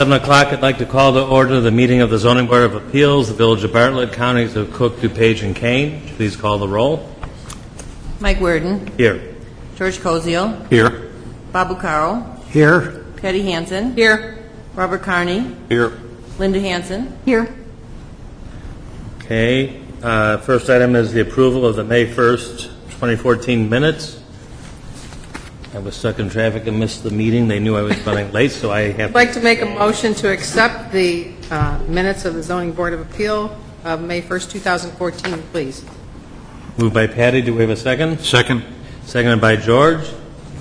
7 o'clock, I'd like to call to order the meeting of the Zoning Board of Appeals, the Village of Bartlett, Counties of Cook, DuPage, and Kane. Please call the roll. Mike Worden. Here. George Cozio. Here. Babu Caro. Here. Patty Hansen. Here. Robert Carney. Here. Linda Hansen. Here. Okay. First item is the approval of the May 1st, 2014 minutes. I was stuck in traffic and missed the meeting. They knew I was running late, so I have I'd like to make a motion to accept the minutes of the Zoning Board of Appeal of May 1st, 2014, please. Moved by Patty. Do we have a second? Second. Seconded by George.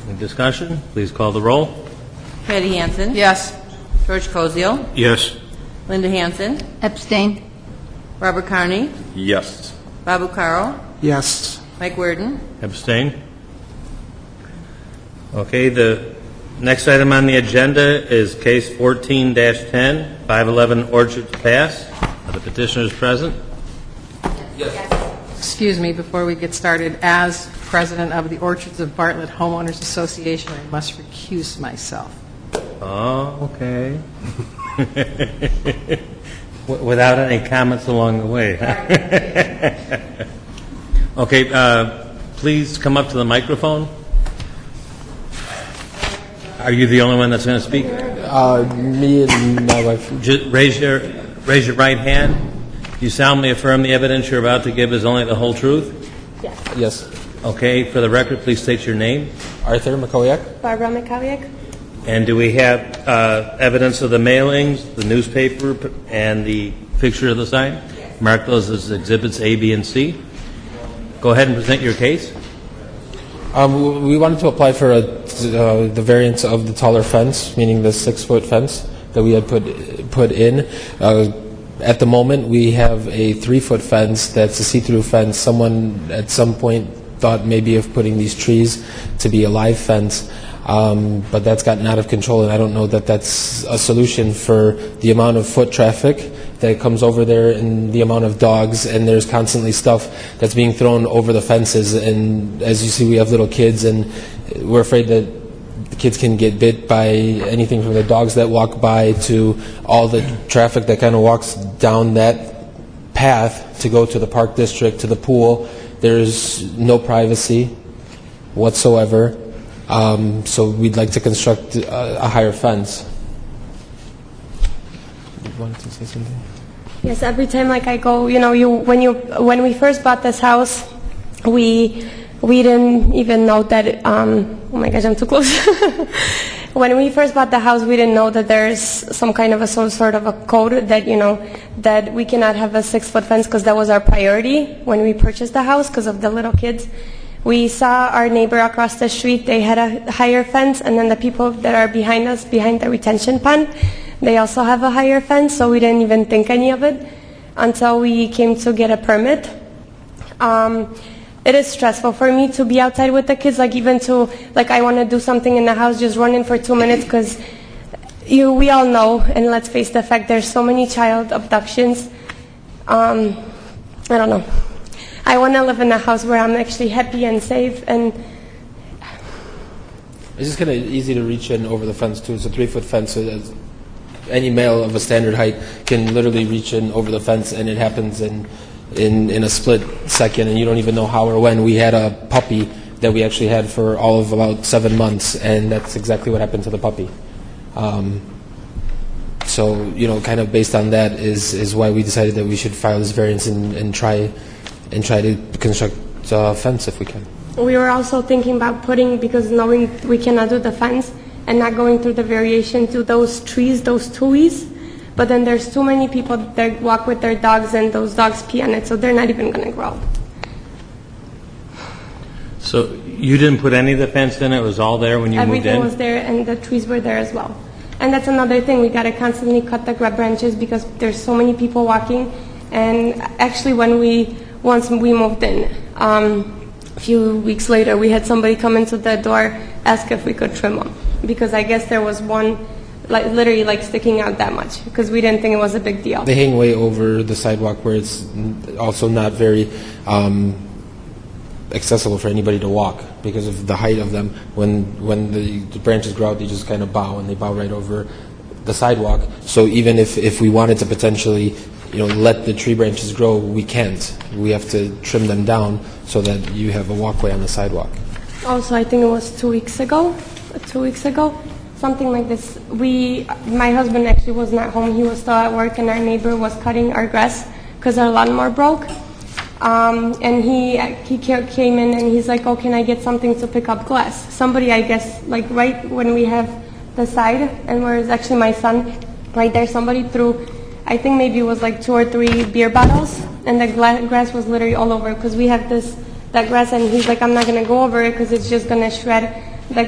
Any discussion? Please call the roll. Patty Hansen. Yes. George Cozio. Yes. Linda Hansen. Abstain. Robert Carney. Yes. Babu Caro. Yes. Mike Worden. Abstain. Okay, the next item on the agenda is case 14-10, 511 Orchards Pass. Are the petitioners present? Excuse me, before we get started, as president of the Orchards of Bartlett Homeowners Association, I must recuse myself. Oh, okay. Without any comments along the way. Okay, please come up to the microphone. Are you the only one that's going to speak? Me and my wife. Just raise your right hand. Do you solemnly affirm the evidence you're about to give is only the whole truth? Yes. Okay, for the record, please state your name. Arthur McCoyak. Barbara McCaviak. And do we have evidence of the mailings, the newspaper, and the picture of the sign? Yes. Mark those as exhibits A, B, and C. Go ahead and present your case. We wanted to apply for the variance of the taller fence, meaning the 6-foot fence that we had put in. At the moment, we have a 3-foot fence that's a see-through fence. Someone at some point thought maybe of putting these trees to be a live fence, but that's gotten out of control, and I don't know that that's a solution for the amount of foot traffic that comes over there and the amount of dogs, and there's constantly stuff that's being thrown over the fences, and as you see, we have little kids, and we're afraid that the kids can get bit by anything from the dogs that walk by to all the traffic that kind of walks down that path to go to the park district, to the pool. There's no privacy whatsoever, so we'd like to construct a higher fence. You wanted to say something? Yes, every time I go, when we first bought this house, we didn't even know that, oh my gosh, I'm too close. When we first bought the house, we didn't know that there's some kind of some sort of a code that, that we cannot have a 6-foot fence, because that was our priority when we purchased the house because of the little kids. We saw our neighbor across the street, they had a higher fence, and then the people that are behind us, behind the retention pond, they also have a higher fence, so we didn't even think any of it until we came to get a permit. It is stressful for me to be outside with the kids, even I want to do something in the house, just run in for 2 minutes, because we all know, and let's face the fact, there's so many child abductions. I don't know. I want to live in a house where I'm actually happy and safe, and It's just kind of easy to reach in over the fence, too. It's a 3-foot fence, so any male of a standard height can literally reach in over the fence, and it happens in a split second, and you don't even know how or when. We had a puppy that we actually had for all of about 7 months, and that's exactly what happened to the puppy. So, kind of based on that is why we decided that we should file this variance and try to construct a fence if we can. we were also thinking about because knowing we cannot do the fence and not going through the variation to those trees, those tuies, but then there's too many people that walk with their dogs and those dogs pee on it, so they're not even going to grow. So you didn't put any of the fence in? It was all there when you moved in? Everything was there, and the trees were there as well. And that's another thing. We got to constantly cut the branches because there's so many people walking. And actually, once we moved in, a few weeks later, we had somebody come into the door, ask if we could trim them, because I guess there was one literally sticking out that much, because we didn't think it was a big deal. They hang way over the sidewalk, where it's also not very accessible for anybody to walk because of the height of them. When the branches grow out, they just kind of bow, and they bow right over the sidewalk. So even if we wanted to potentially, let the tree branches grow, we can't. We have to trim them down so that you have a walkway on the sidewalk. Also, I think it was 2 weeks ago, something like this. My husband actually was not home. He was still at work, and our neighbor was cutting our grass because our lawnmower broke. And he came in and he's like, "Oh, can I get something to pick up glass?" Somebody, I guess, like right when we have the side, and where is actually my son, right there, somebody threw, I think maybe it was like 2 or 3 beer bottles, and the grass was literally all over because we have that grass, and he's like, "I'm not gonna go over it because it's just gonna shred the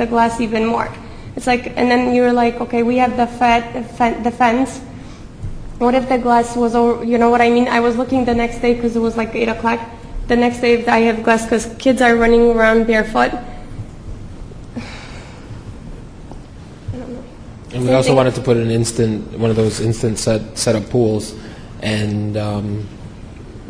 glass even more." It's like, and then you're like, okay, we have the fence. What if the glass was over, you know what I mean? I was looking the next day because it was like 8 o'clock. The next day if I have glass because kids are running around barefoot. And we also wanted to put one of those instant setup pools, and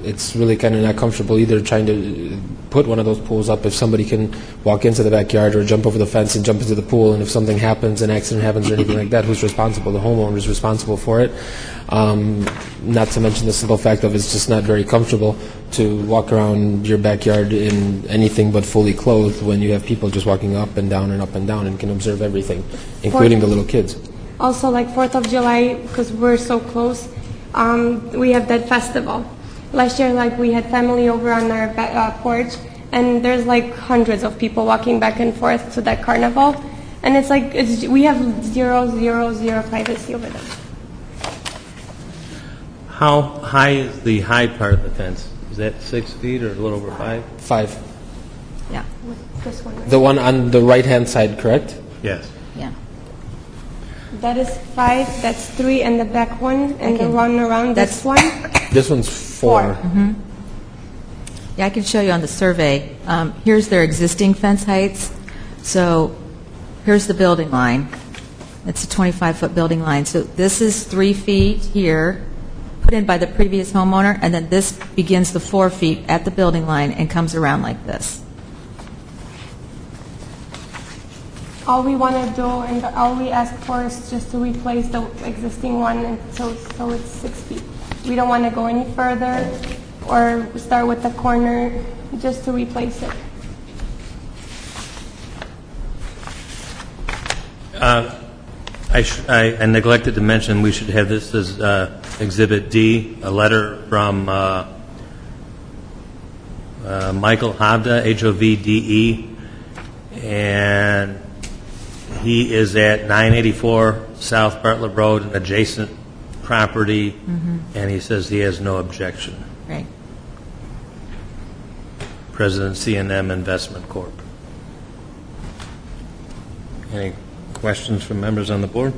it's really kind of not comfortable either trying to put one of those pools up if somebody can walk into the backyard or jump over the fence and jump into the pool, and if something happens, an accident happens or anything like that, who's responsible? The homeowner is responsible for it. Not to mention the simple fact of it's just not very comfortable to walk around your backyard in anything but fully clothed when you have people just walking up and down and can observe everything, including the little kids. Also, like 4th of July, because we're so close, we have that festival. Last year, like, we had family over on our porch, and there's like hundreds of people walking back and forth to that carnival, and it's like we have zero privacy over there. How high is the high part of the fence? Is that 6 feet or a little over 5? 5. Yeah. This one, right? The one on the right-hand side, correct? Yes. Yeah. That is 5, that's 3, and the back one, and the one around this one. This one's 4. Yeah, I can show you on the survey. Here's their existing fence heights. So here's the building line. It's a 25-foot building line. So this is 3 feet here, put in by the previous homeowner, and then this begins the 4 feet at the building line and comes around like this. All we want to do and all we ask for is just to replace the existing one, and so it's 6 feet. We don't want to go any further or start with the corner, just to replace it. I neglected to mention we should have this as Exhibit D, a letter from Michael Hovda, Hovde, and he is at 984 South Bartlett Road, an adjacent property, and he says he has no objection. Right. President C&M Investment Corp. Any questions from members on the board?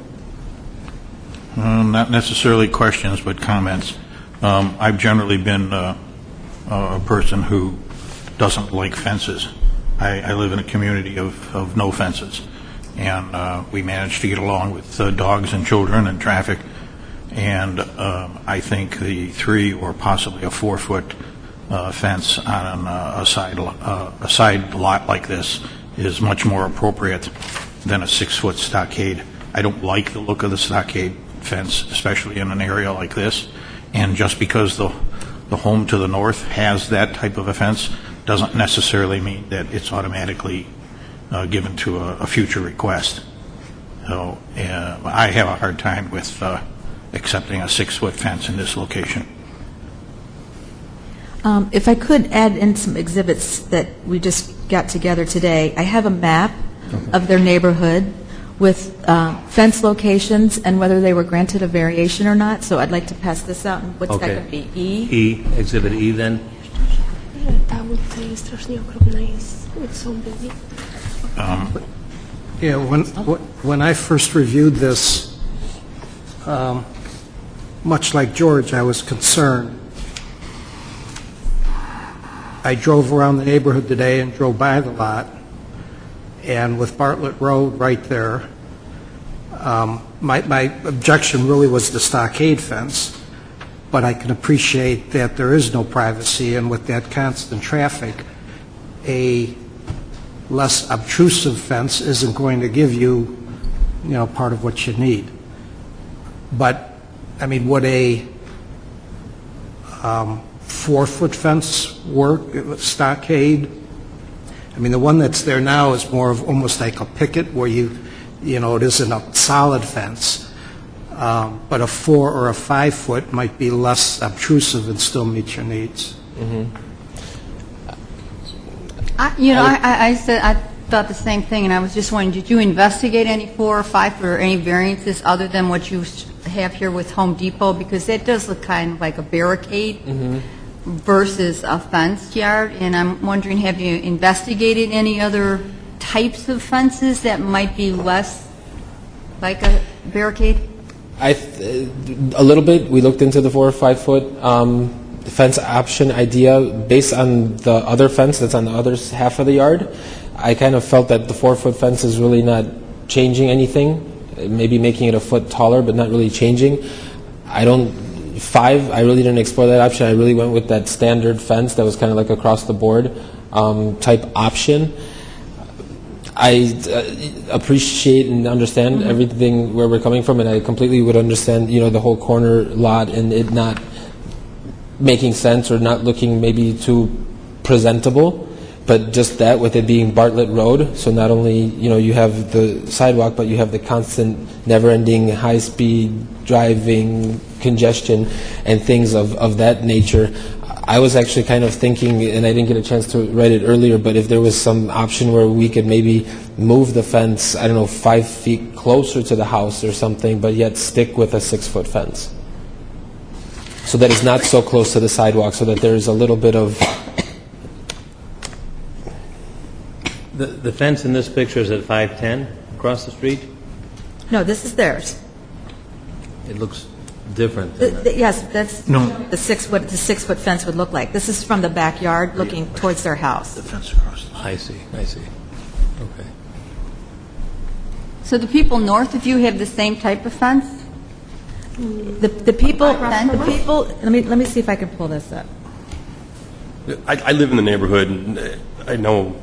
Not necessarily questions, but comments. I've generally been a person who doesn't like fences. I live in a community of no fences, and we manage to get along with dogs and children and traffic. And I think the 3 or possibly a 4-foot fence on a side lot like this is much more appropriate than a 6-foot stockade. I don't like the look of the stockade fence, especially in an area like this. And just because the home to the north has that type of a fence doesn't necessarily mean that it's automatically given to a future request. So I have a hard time with accepting a 6-foot fence in this location. If I could add in some exhibits that we just got together today, I have a map of their neighborhood with fence locations and whether they were granted a variation or not. So I'd like to pass this out. And what's that going to be? E? Exhibit E then? Ta ulica je strašno ogromna i it's so busy. Yeah, when I first reviewed this, much like George, I was concerned. I drove around the neighborhood today and drove by the lot, and with Bartlett Road right there, my objection really was the stockade fence, but I can appreciate that there is no privacy, and with that constant traffic, a less obtrusive fence isn't going to give you part of what you need. But, I mean, would a 4-foot fence work, stockade? I mean, the one that's there now is more of almost like a picket where it isn't a solid fence. But a 4 or a 5-foot might be less obtrusive and still meet your needs. I thought the same thing, and I was just wondering, did you investigate any 4 or 5 or any variances other than what you have here with Home Depot? Because that does look kind of like a barricade versus a fenced yard, and I'm wondering, have you investigated any other types of fences that might be less like a barricade? A little bit. We looked into the 4 or 5 foot fence option idea based on the other fence that's on the other half of the yard. I kind of felt that the 4-foot fence is really not changing anything, maybe making it a foot taller, but not really changing. 5, I really didn't explore that option. I really went with that standard fence that was kind of like across the board type option. I appreciate and understand everything where we're coming from, and I completely would understand, the whole corner lot and it not making sense or not looking maybe too presentable. But just that, with it being Bartlett Road, so not only, you have the sidewalk, but you have the constant, never-ending, high-speed driving, congestion, and things of that nature. I was actually kind of thinking, and I didn't get a chance to write it earlier, but if there was some option where we could maybe move the fence, 5 feet closer to the house or something, but yet stick with a 6-foot fence. So that it's not so close to the sidewalk, so that there's a little bit of... The fence in this picture is at 510 across the street? No, this is theirs. It looks different than Yes, that's the 6-foot fence would look like. This is from the backyard looking towards their house. The fence across the street. I see. Okay. So the people north of you have the same type of fence? The people, let me see if I can pull this up. I live in the neighborhood, and I know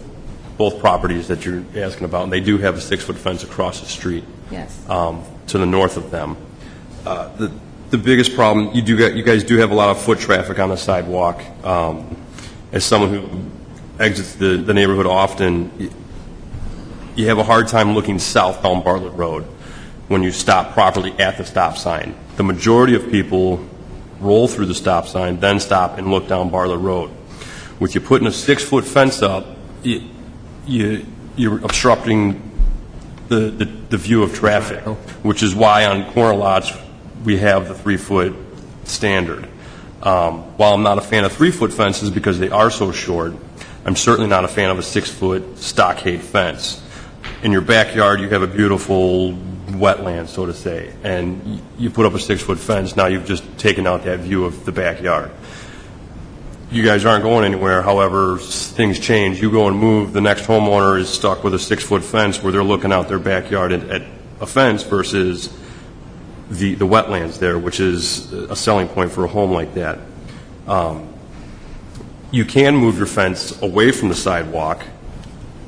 both properties that you're asking about, and they do have a 6-foot fence across the street. Yes. To the north of them. The biggest problem, you guys do have a lot of foot traffic on the sidewalk. As someone who exits the neighborhood often, you have a hard time looking southbound Bartlett Road when you stop properly at the stop sign. The majority of people roll through the stop sign, then stop and look down Bartlett Road. With you putting a 6-foot fence up, you're obstructing the view of traffic, which is why on corner lots we have the 3-foot standard. While I'm not a fan of 3-foot fences because they are so short, I'm certainly not a fan of a 6-foot stockade fence. In your backyard, you have a beautiful wetland, so to say, and you put up a 6-foot fence, now you've just taken out that view of the backyard. You guys aren't going anywhere, however, things change. You go and move, the next homeowner is stuck with a 6-foot fence where they're looking out their backyard at a fence versus the wetlands there, which is a selling point for a home like that. You can move your fence away from the sidewalk.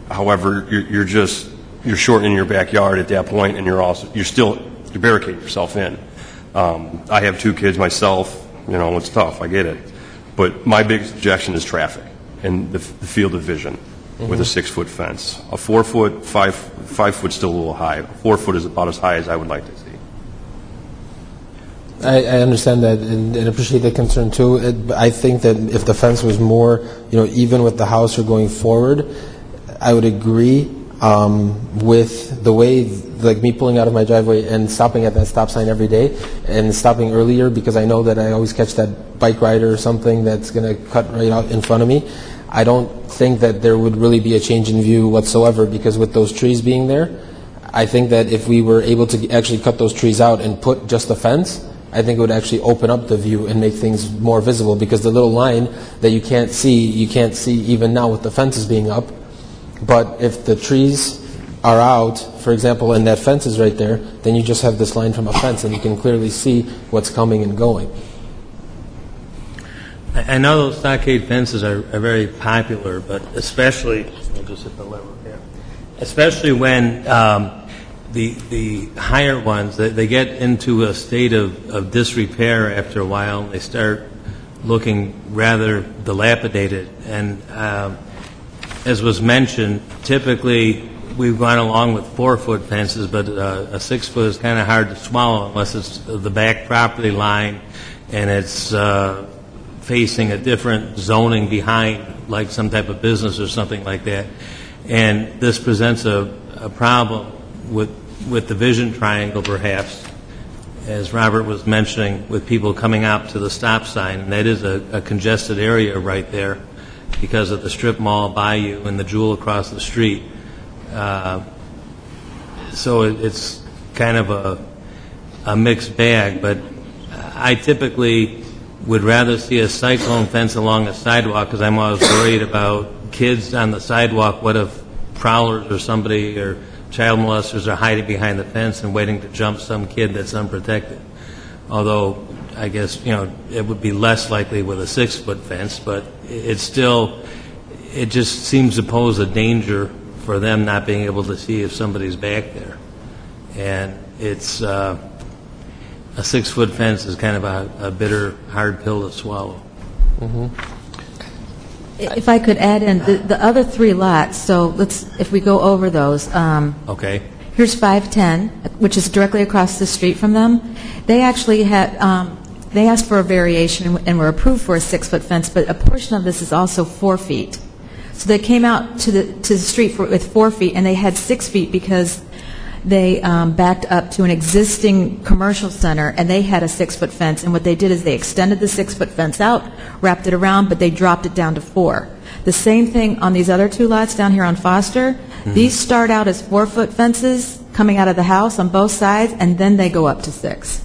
However, you're shortening your backyard at that point, and you're barricading yourself in. I have 2 kids myself. It's tough. I get it. But my biggest objection is traffic and the field of vision with a 6-foot fence. A 4-foot, 5-foot still a little high. A 4-foot is about as high as I would like to see. I understand that and appreciate that concern too. I think that if the fence was more, even with the house or going forward, I would agree with the way, like me pulling out of my driveway and stopping at that stop sign every day and stopping earlier because I know that I always catch that bike rider or something that's going to cut right out in front of me. I don't think that there would really be a change in view whatsoever because with those trees being there, I think that if we were able to actually cut those trees out and put just a fence, I think it would actually open up the view and make things more visible because the little line that you can't see even now with the fences being up. But if the trees are out, for example, and that fence is right there, then you just have this line from a fence and you can clearly see what's coming and going. I know those stockade fences are very popular, but especially, I'll just hit the lever here, especially when the higher ones, they get into a state of disrepair after a while, and they start looking rather dilapidated. And as was mentioned, typically we've gone along with 4-foot fences, but a 6-foot is kind of hard to swallow unless it's the back property line and it's facing a different zoning behind, like some type of business or something like that. And this presents a problem with the vision triangle, perhaps, as Robert was mentioning, with people coming out to the stop sign. And that is a congested area right there because of the strip mall Bayou and the Jewel across the street. So it's kind of a mixed bag, but I typically would rather see a cyclone fence along a sidewalk because I'm always worried about kids on the sidewalk. What if prowlers or somebody or child molesters are hiding behind the fence and waiting to jump some kid that's unprotected? Although I guess, it would be less likely with a 6-foot fence, but it just seems to pose a danger for them not being able to see if somebody's back there. And it's a 6-foot fence is kind of a bitter, hard pill to swallow. If I could add in, the other 3 lots, so if we go over those. Okay. Here's 510, which is directly across the street from them. They actually had, they asked for a variation and were approved for a 6-foot fence, but a portion of this is also 4 feet. So they came out to the street with 4 feet, and they had 6 feet because they backed up to an existing commercial center, and they had a 6-foot fence. And what they did is they extended the 6-foot fence out, wrapped it around, but they dropped it down to 4. The same thing on these other 2 lots down here on Foster. These start out as 4-foot fences coming out of the house on both sides, and then they go up to 6.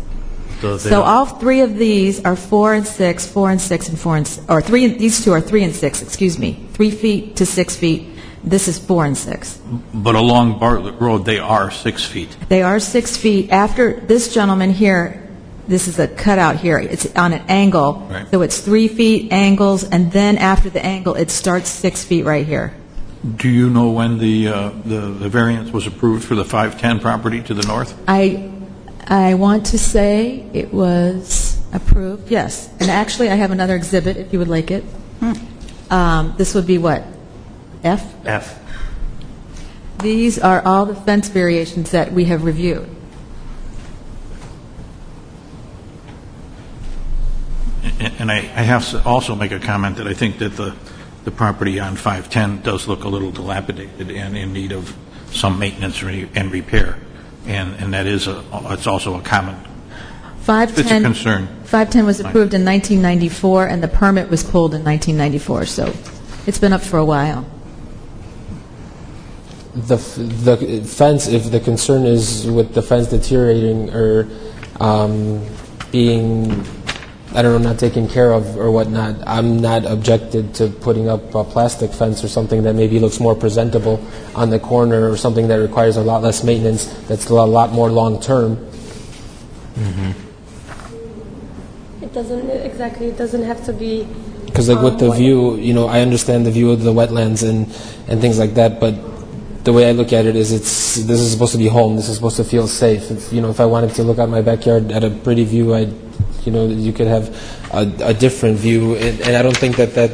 So all 3 of these are 4 and 6, 4 and 6, and 4 and 6, or 3. These 2 are 3 and 6. Excuse me, 3 feet to 6 feet. This is 4 and 6. But along Bartlett Road, they are 6 feet. They are 6 feet. After this gentleman here, this is a cutout here. It's on an angle, Right. So it's 3 feet angles, and then after the angle, it starts 6 feet right here. Do you know when the variance was approved for the 510 property to the north? I want to say it was approved, yes. And actually, I have another exhibit if you would like it. This would be what? F? F. These are all the fence variations that we have reviewed. And I have to also make a comment that I think that the property on 510 does look a little dilapidated and in need of some maintenance and repair. And that is it's also a common, it's a concern. 510 was approved in 1994, and the permit was pulled in 1994, so it's been up for a while. The fence, if the concern is with the fence deteriorating or being, I don't know, not taken care of or whatnot, I'm not objected to putting up a plastic fence or something that maybe looks more presentable on the corner, or something that requires a lot less maintenance, that's a lot more long-term. It doesn't have to be... Because like with the view, I understand the view of the wetlands and things like that, but the way I look at it is this is supposed to be home, this is supposed to feel safe. If I wanted to look out my backyard at a pretty view, you could have a different view, and I don't think that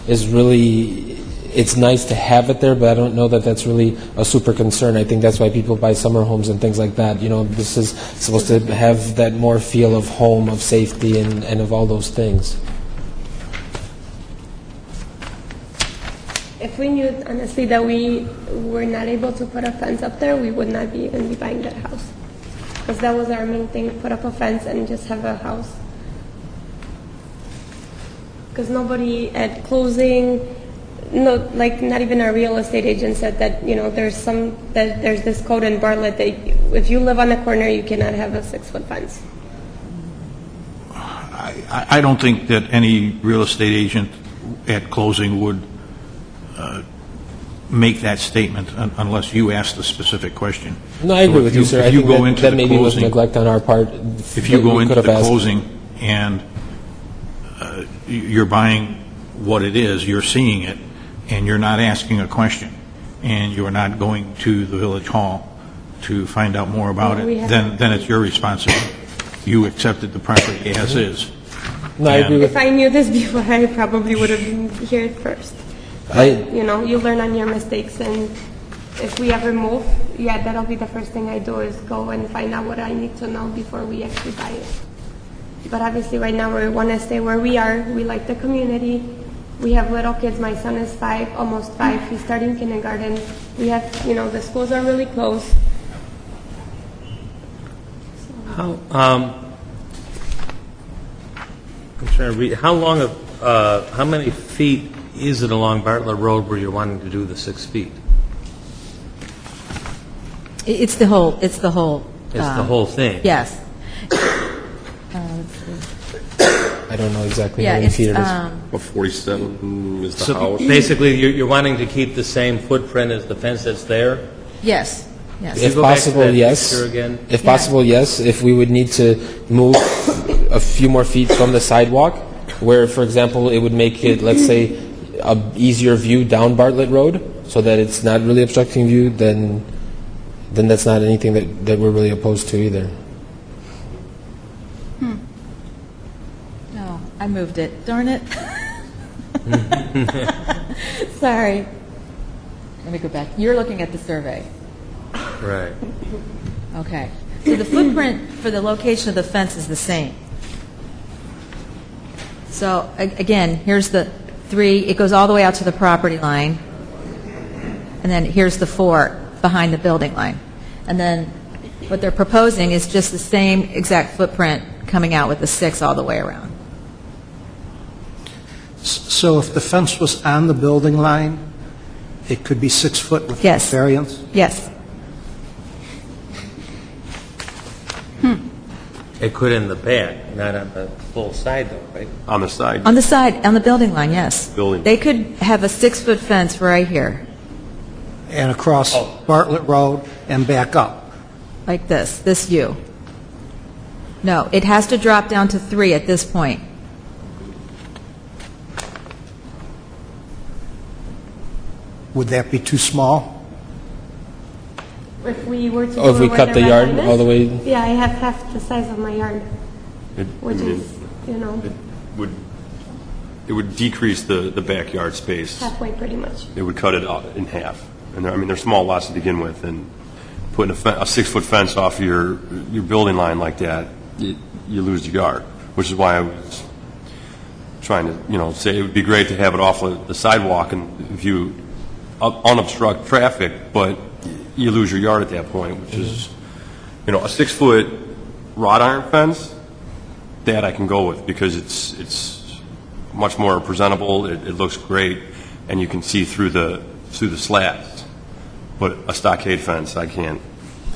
is really, it's nice to have it there, but I don't know that that's really a super concern. I think that's why people buy summer homes and things like that. This is supposed to have that more feel of home, of safety, and of all those things. If we knew, honestly, that we were not able to put a fence up there, we would not even be buying that house. Because that was our main thing, put up a fence and just have a house. Because nobody at closing, not even our real estate agent said that, there's this code in Bartlett that if you live on the corner, you cannot have a 6-foot fence. I don't think that any real estate agent at closing would make that statement unless you ask the specific question. No, I agree with you, sir. I think that maybe was closing, neglect on our part. If you go into the closing and you're buying what it is, you're seeing it, and you're not asking a question, and you're not going to the village hall to find out more about Yeah, we it, have- then it's your responsibility. You accepted the property as is. No, I agree with If I knew this before, I probably would have been here first. You know, you learn on your mistakes, and if we ever move, yeah, that'll be the first thing I do is go and find out what I need to know before we actually buy it. But obviously, right now, we want to stay where we are. We like the community. We have little kids. My son is 5, almost 5. He's starting kindergarten. We have, you know, the schools are really close. How, I'm trying to read, how long of, how many feet is it along Bartlett Road where you're wanting to do the 6 feet? It's the whole, it's the whole. It's the whole thing? Yes. I don't know exactly Yeah, how many it's, feet it is. About 47 is the So house. basically, you're wanting to keep the same footprint as the fence that's there? yes, yes. If go back to possible, that yes. picture again? If Yeah. possible, yes. If we would need to move a few more feet from the sidewalk, where, for example, it would make it, let's say, a easier view down Bartlett Road, so that it's not really obstructing view, then that's not anything that we're really opposed to either. No, I moved it. Darn it. Sorry. Let me go back. You're looking at the survey. Right. Okay. So the footprint for the location of the fence is the same. So again, here's the 3, it goes all the way out to the property line. And then here's the 4 behind the building line. And then what they're proposing is just the same exact footprint coming out with the 6 all the way around. So if the fence was on the building line, it could be 6 foot with Yes. variance? Yes. It could in the back, not on the full side though, right? On the side. On the side, on the building line, yes. Building. They could have a 6-foot fence right here, And across Bartlett Road and back up? like this view. No, it has to drop down to 3 at this point. Would that be too small? If we were to Oh, if go we where cut the red yard line is, all the way- Yeah, I have half the size of my yard, It- which I mean, is, you know, it would decrease the backyard space. halfway pretty much. It would cut it out in half. And I mean, they're small lots to begin with, and putting a 6-foot fence off your building line like that, you lose your yard, which is why I was trying to, say it would be great to have it off of the sidewalk and view unobstruct traffic, but you lose your yard at that point, which is, a 6-foot wrought iron fence, that I can go with because it's much more presentable, it looks great, and you can see through the slats. But a stockade fence, I can't.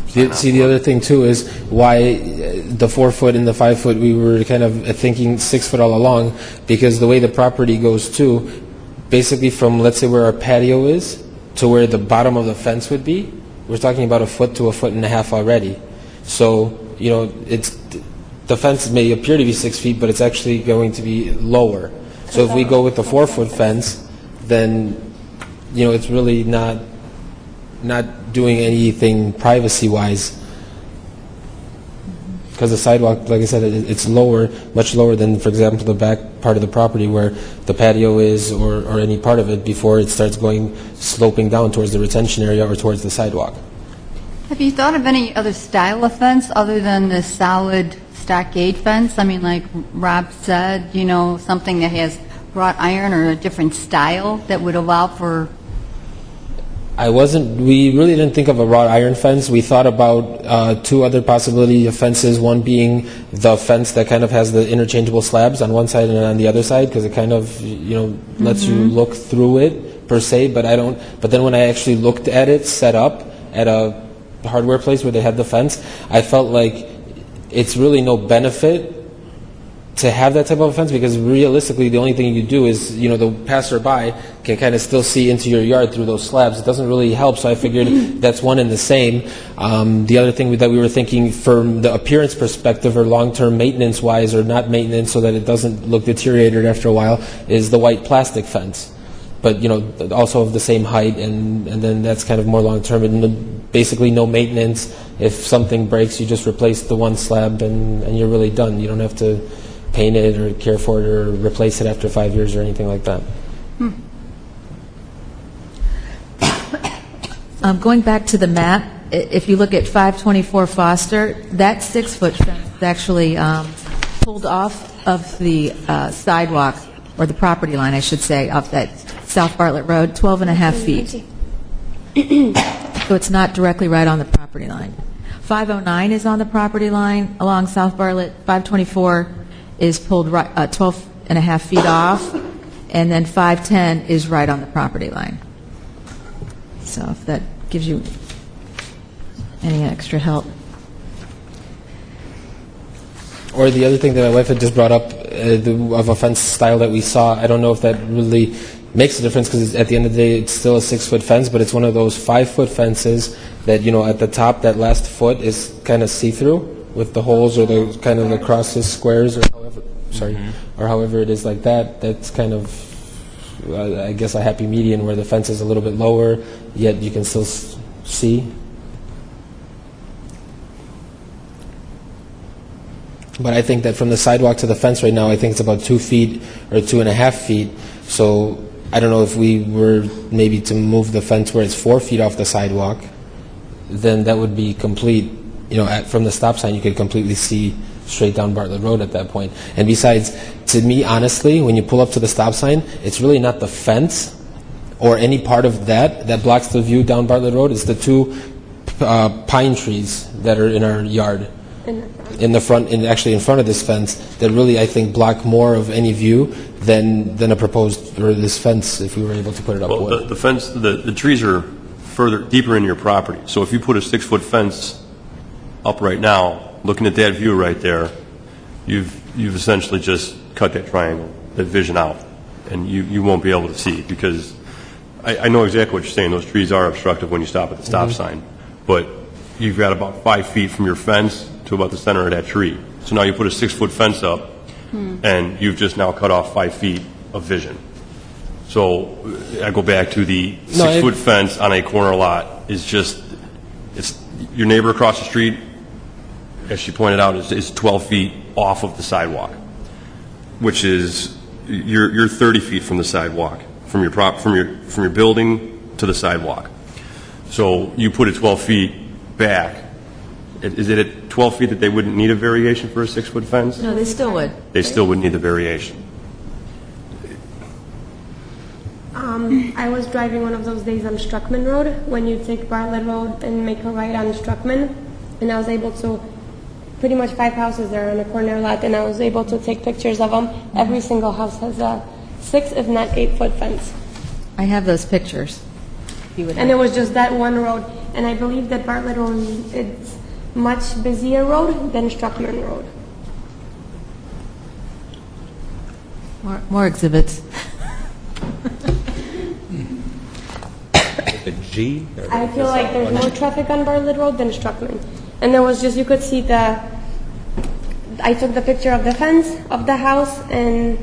See, the other thing too is why the 4-foot and the 5-foot, we were kind of thinking 6-foot all along, because the way the property goes too, basically from, let's say, where our patio is to where the bottom of the fence would be, we're talking about 1 foot to 1.5 foot already. So, it's, the fence may appear to be 6 feet, but it's actually going to be lower. So if we go with the 4-foot fence, then, it's really not doing anything privacy-wise. Because the sidewalk, like I said, it's lower, much lower than, for example, the back part of the property where the patio is or any part of it before it starts sloping down towards the retention area or towards the sidewalk. Have you thought of any other style of fence other than the solid stockade fence? I mean, like Rob said, something that has wrought iron or a different style that would allow for... We really didn't think of a wrought iron fence. We thought about 2 other possibility of fences, one being the fence that kind of has the interchangeable slabs on one side and on the other side, because it kind of, lets you look through it, per se, but then when I actually looked at it set up at a hardware place where they had the fence, I felt like it's really no benefit to have that type of a fence, because realistically the only thing you do is, the passerby can kind of still see into your yard through those slabs. It doesn't really help, so I figured that's one and the same. The other thing that we were thinking from the appearance perspective or long-term maintenance-wise or not maintenance so that it doesn't look deteriorated after a while is the white plastic fence. but, also of the same height, and then that's kind of more long-term, and basically no maintenance. If something breaks, you just replace the one slab, and you're really done. You don't have to paint it or care for it or replace it after 5 years or anything like that. Going back to the map, if you look at 524 Foster, that 6-foot fence is actually pulled off of the sidewalk, or the property line, I should say, off that South Bartlett Road, 12 and a half feet. So it's not directly right on the property line. 509 is on the property line along South Bartlett. 524 is pulled right, 12 and a half feet off, and then 510 is right on the property line. So if that gives you any extra help. Or the other thing that my wife had just brought up of a fence style that we saw, I don't know if that really makes a difference, because at the end of the day it's still a 6-foot fence, but it's one of those 5-foot fences that, at the top, that last foot is kind of see-through with the holes or the kind of the crosses, squares, or however it is like that. That's kind of, I guess, a happy median where the fence is a little bit lower, yet you can still see. But I think that from the sidewalk to the fence right now, I think it's about 2 feet or 2.5 feet. So I don't know if we were maybe to move the fence where it's 4 feet off the sidewalk, then that would be complete. From the stop sign, you could completely see straight down Bartlett Road at that point. And besides, to me, honestly, when you pull up to the stop sign, it's really not the fence or any part of that blocks the view down Bartlett Road. It's the 2 pine trees that are in our yard. In the front, and actually in front of this fence, that really, I think, block more of any view than a proposed, or this fence, if we were able to put it up. Well, the fence, the trees are deeper into your property. So if you put a 6-foot fence up right now, looking at that view right there, you've essentially just cut that triangle, that vision out, and you won't be able to see, because I know exactly what you're saying. Those trees are obstructive when you stop at the stop sign, but you've got about 5 feet from your fence to about the center of that tree. So now you put a 6-foot fence up, and you've just now cut off 5 feet of vision. So I go back to the 6-foot fence on a corner lot is just, it's your neighbor across the street, as she pointed out, is 12 feet off of the sidewalk, which is you're 30 feet from the sidewalk, from your building to the sidewalk. So you put it 12 feet back. Is it at 12 feet that they wouldn't need a variation for a 6-foot fence? No, they still would. They still would need the variation. I was driving one of those days on Struckman Road, when you take Bartlett Road and make a right on Struckman, and I was able to, pretty much 5 houses there on a corner lot, and I was able to take pictures of them. Every single house has a 6, if not 8-foot fence. I have those pictures. And it was just that one road, and I believe that Bartlett Road is much busier road than Struckman Road. More exhibits. A G? I feel like there's more traffic on Bartlett Road than Struckman. And there was just, you could see I took the picture of the fence of the house, and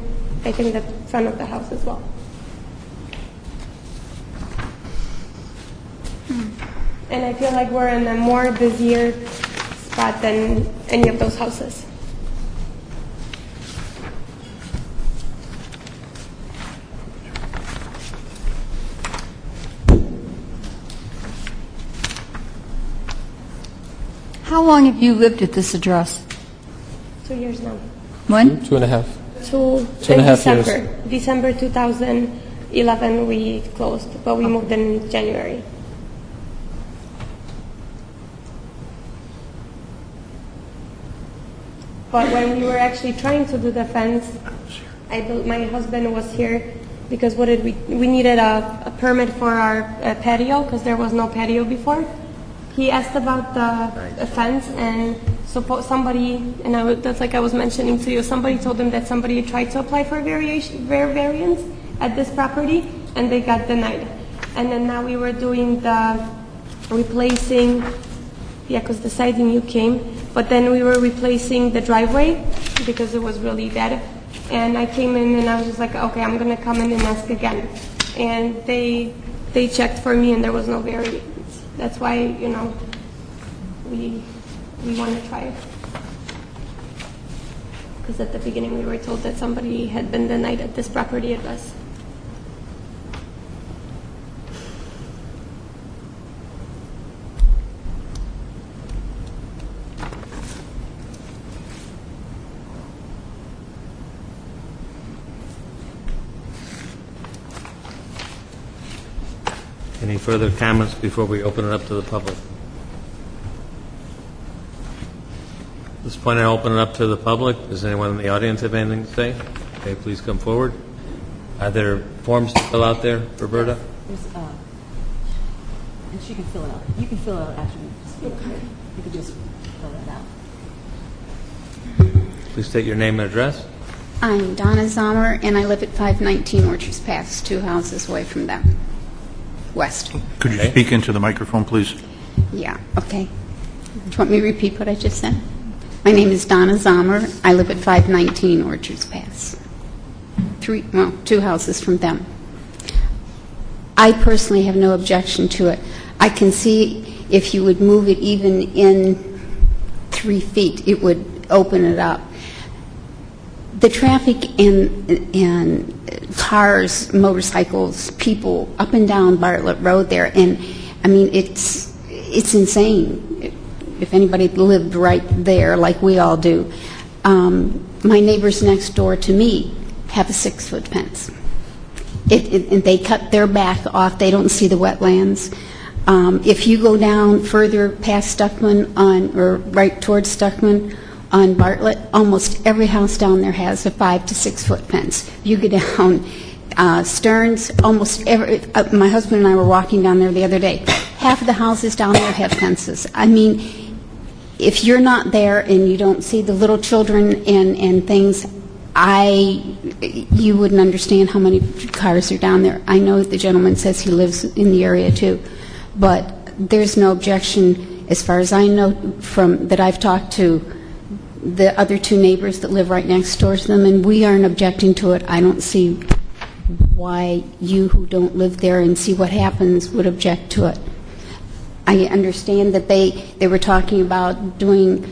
I think the front of the house as well. And I feel like we're in a more busier spot than any of those houses. How long have you lived at this address? 2 years now. When? 2.5. 2.5 years. December 2011 we closed, but we moved in January. But when we were actually trying to do the fence, my husband was here because we needed a permit for our patio, because there was no patio before. He asked about the fence, and somebody, and that's like I was mentioning to you, somebody told him that somebody tried to apply for variance at this property, and they got denied. And then now we were doing the replacing, because the siding you came, but then we were replacing the driveway because it was really bad. And I came in and I was just like, okay, I'm going to come in and ask again. and they checked for me, and there was no variance. That's why, you know, we want to try it. Because at the beginning we were told that somebody had been denied at this property address. Any further comments before we open it up to the public? At this point, I open it up to the public. Does anyone in the audience have anything to say? Okay, please come forward. Are there forms to fill out there, Roberta? There's, and she can fill it out. You can fill it out after you speak. You can just fill it out. Please state your name and address. I'm Donna Zomer, and I live at 519 Orchards Pass, 2 houses away from them, west. Could you speak into the microphone, please? Yeah, okay. Do you want me to repeat what I just said? My name is Donna Zomer. I live at 519 Orchards Pass, 2 houses from them. I personally have no objection to it. I can see if you would move it even in 3 feet, it would open it up. The traffic and cars, motorcycles, people up and down Bartlett Road there, and I mean, it's insane. If anybody lived right there like we all do. My neighbors next door to me have a 6-foot fence. And they cut their back off. They don't see the wetlands. If you go down further past Stuckman or right towards Stuckman on Bartlett, almost every house down there has a 5 to 6 foot fence. You go down Stearns, almost every, my husband and I were walking down there the other day. Half of the houses down there have fences. I mean, if you're not there and you don't see the little children and things, you wouldn't understand how many cars are down there. I know the gentleman says he lives in the area too, but there's no objection as far as I know from that I've talked to the other 2 neighbors that live right next door to them, and we aren't objecting to it. I don't see why you who don't live there and see what happens would object to it. I understand that they were talking about doing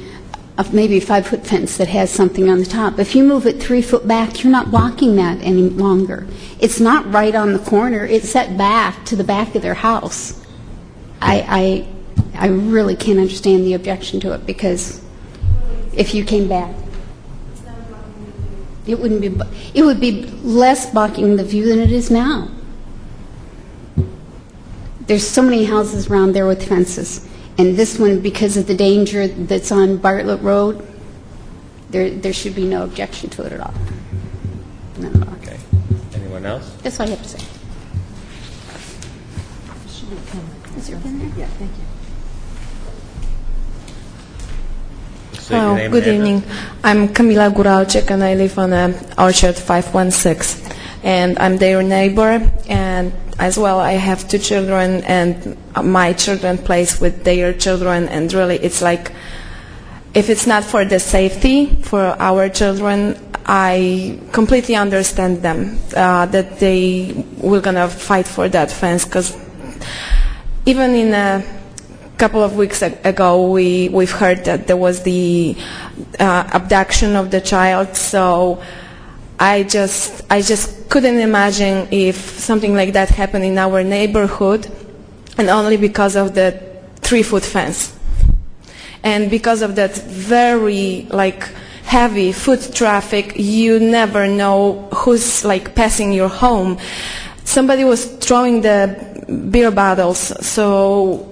maybe a 5-foot fence that has something on the top. If you move it 3 foot back, you're not blocking that any longer. It's not right on the corner. It's set back to the back of their house. I really can't understand the objection to it, because if you came back, it would be less blocking the view than it is now. There's so many houses around there with fences, and this one, because of the danger that's on Bartlett Road, there should be no objection to it at all. None at all. Okay. Anyone else? That's all I have to say. Is there a pen there? Yeah, thank you. State your name and Good address. evening. I'm Kamila Guralczyk, and I live on Orchard 516. And I'm their neighbor, and as well I have 2 children, and my children plays with their children, and really it's like, if it's not for the safety for our children, I completely understand them, that they were going to fight for that fence, because even in a couple of weeks ago, we've heard that there was the abduction of the child, so I just couldn't imagine if something like that happened in our neighborhood, and only because of the 3-foot fence. And because of that very heavy foot traffic, you never know who's passing your home. Somebody was throwing the beer bottles, so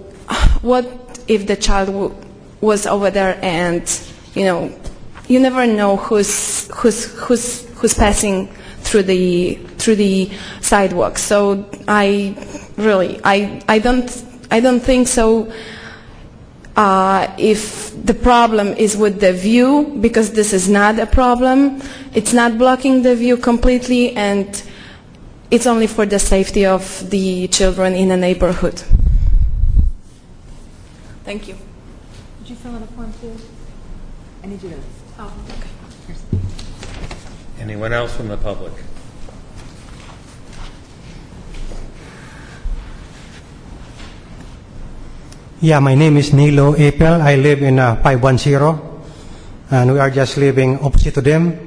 what if the child was over there, and you never know who's passing through the sidewalk. So I don't think so. If the problem is with the view, because this is not a problem, it's not blocking the view completely, and it's only for the safety of the children in the neighborhood. Thank you. Did you fill out a form too? I need you to. Oh, okay. Here's. Anyone else from the public? Yeah, my name is Nilo Apel. I live in 510, and we are just living opposite to them.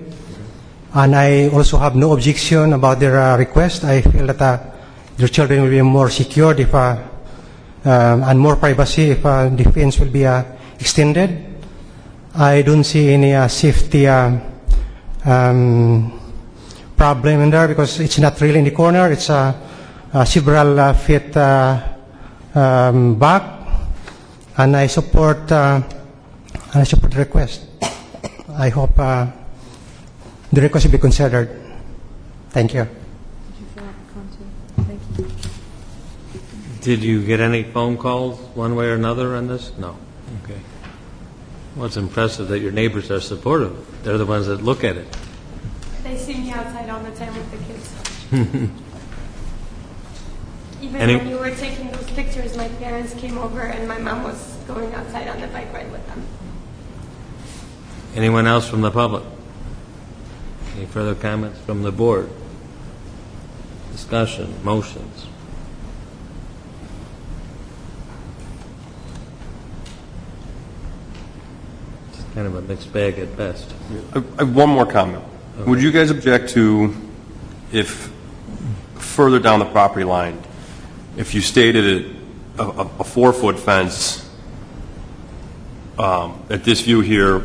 And I also have no objection about their request. I feel that their children will be more secured if, and more privacy if the fence will be extended. I don't see any safety problem in there because it's not really in the corner. It's several feet back, and I support the request. I hope the request will be considered. Thank you. Did you fill out the form too? Thank you. Did you get any phone calls one way or another on this? No. Okay. Well, it's impressive that your neighbors are supportive. They're the ones that look at it. They see me outside all the time with the kids. Even Any- when you were taking those pictures, my parents came over and my mom was going outside on the bike ride with them. Anyone else from the public? Any further comments from the board? Discussion, motions? It's kind of a mixed bag at best. I have one more comment. Would you guys object to if further down the property line, if you stated a 4-foot fence at this view here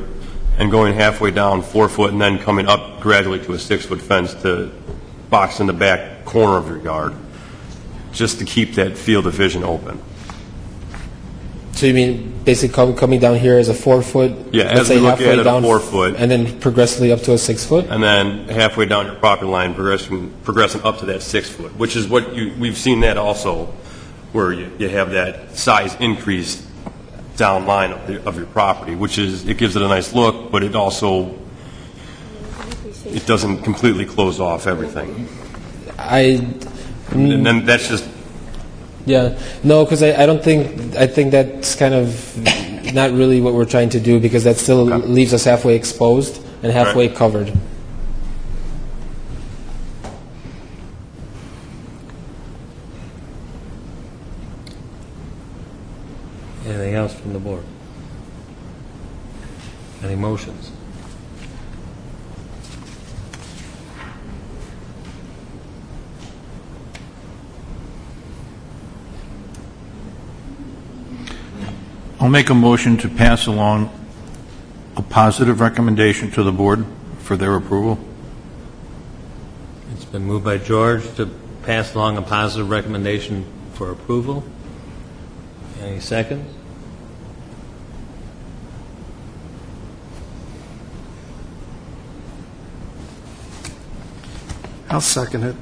and going halfway down 4 foot and then coming up gradually to a 6-foot fence to box in the back corner of your yard, just to keep that field of vision open? So you mean basically coming down here as a 4-foot? Yeah, let's as say we look halfway at it, a down, 4 foot. and then progressively up to a 6-foot? And then halfway down your property line, progressing up to that 6 foot, which is what we've seen that also, where you have that size increase down line of your property, which is, it gives it a nice look, but it also, it doesn't completely close off everything. And then that's just, Yeah, no, because I don't think, I think that's kind of not really what we're trying to do, because that still leaves us halfway exposed and halfway covered. Anything else from the board? Any motions? I'll make a motion to pass along a positive recommendation to the board for their approval. It's been moved by George to pass along a positive recommendation for approval. Any seconds? I'll second it.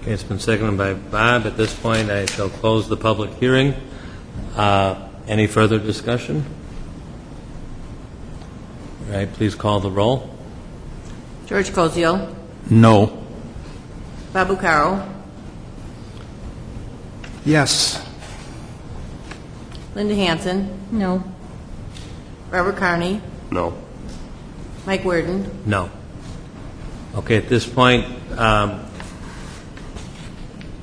Okay, it's been seconded by Bob. At this point, I shall close the public hearing. Any further discussion? All right, please call the roll. George Cozio, No. Babu Caro, Yes. Linda Hansen, No. Robert Carney, no. Mike Worden, No. Okay, at this point,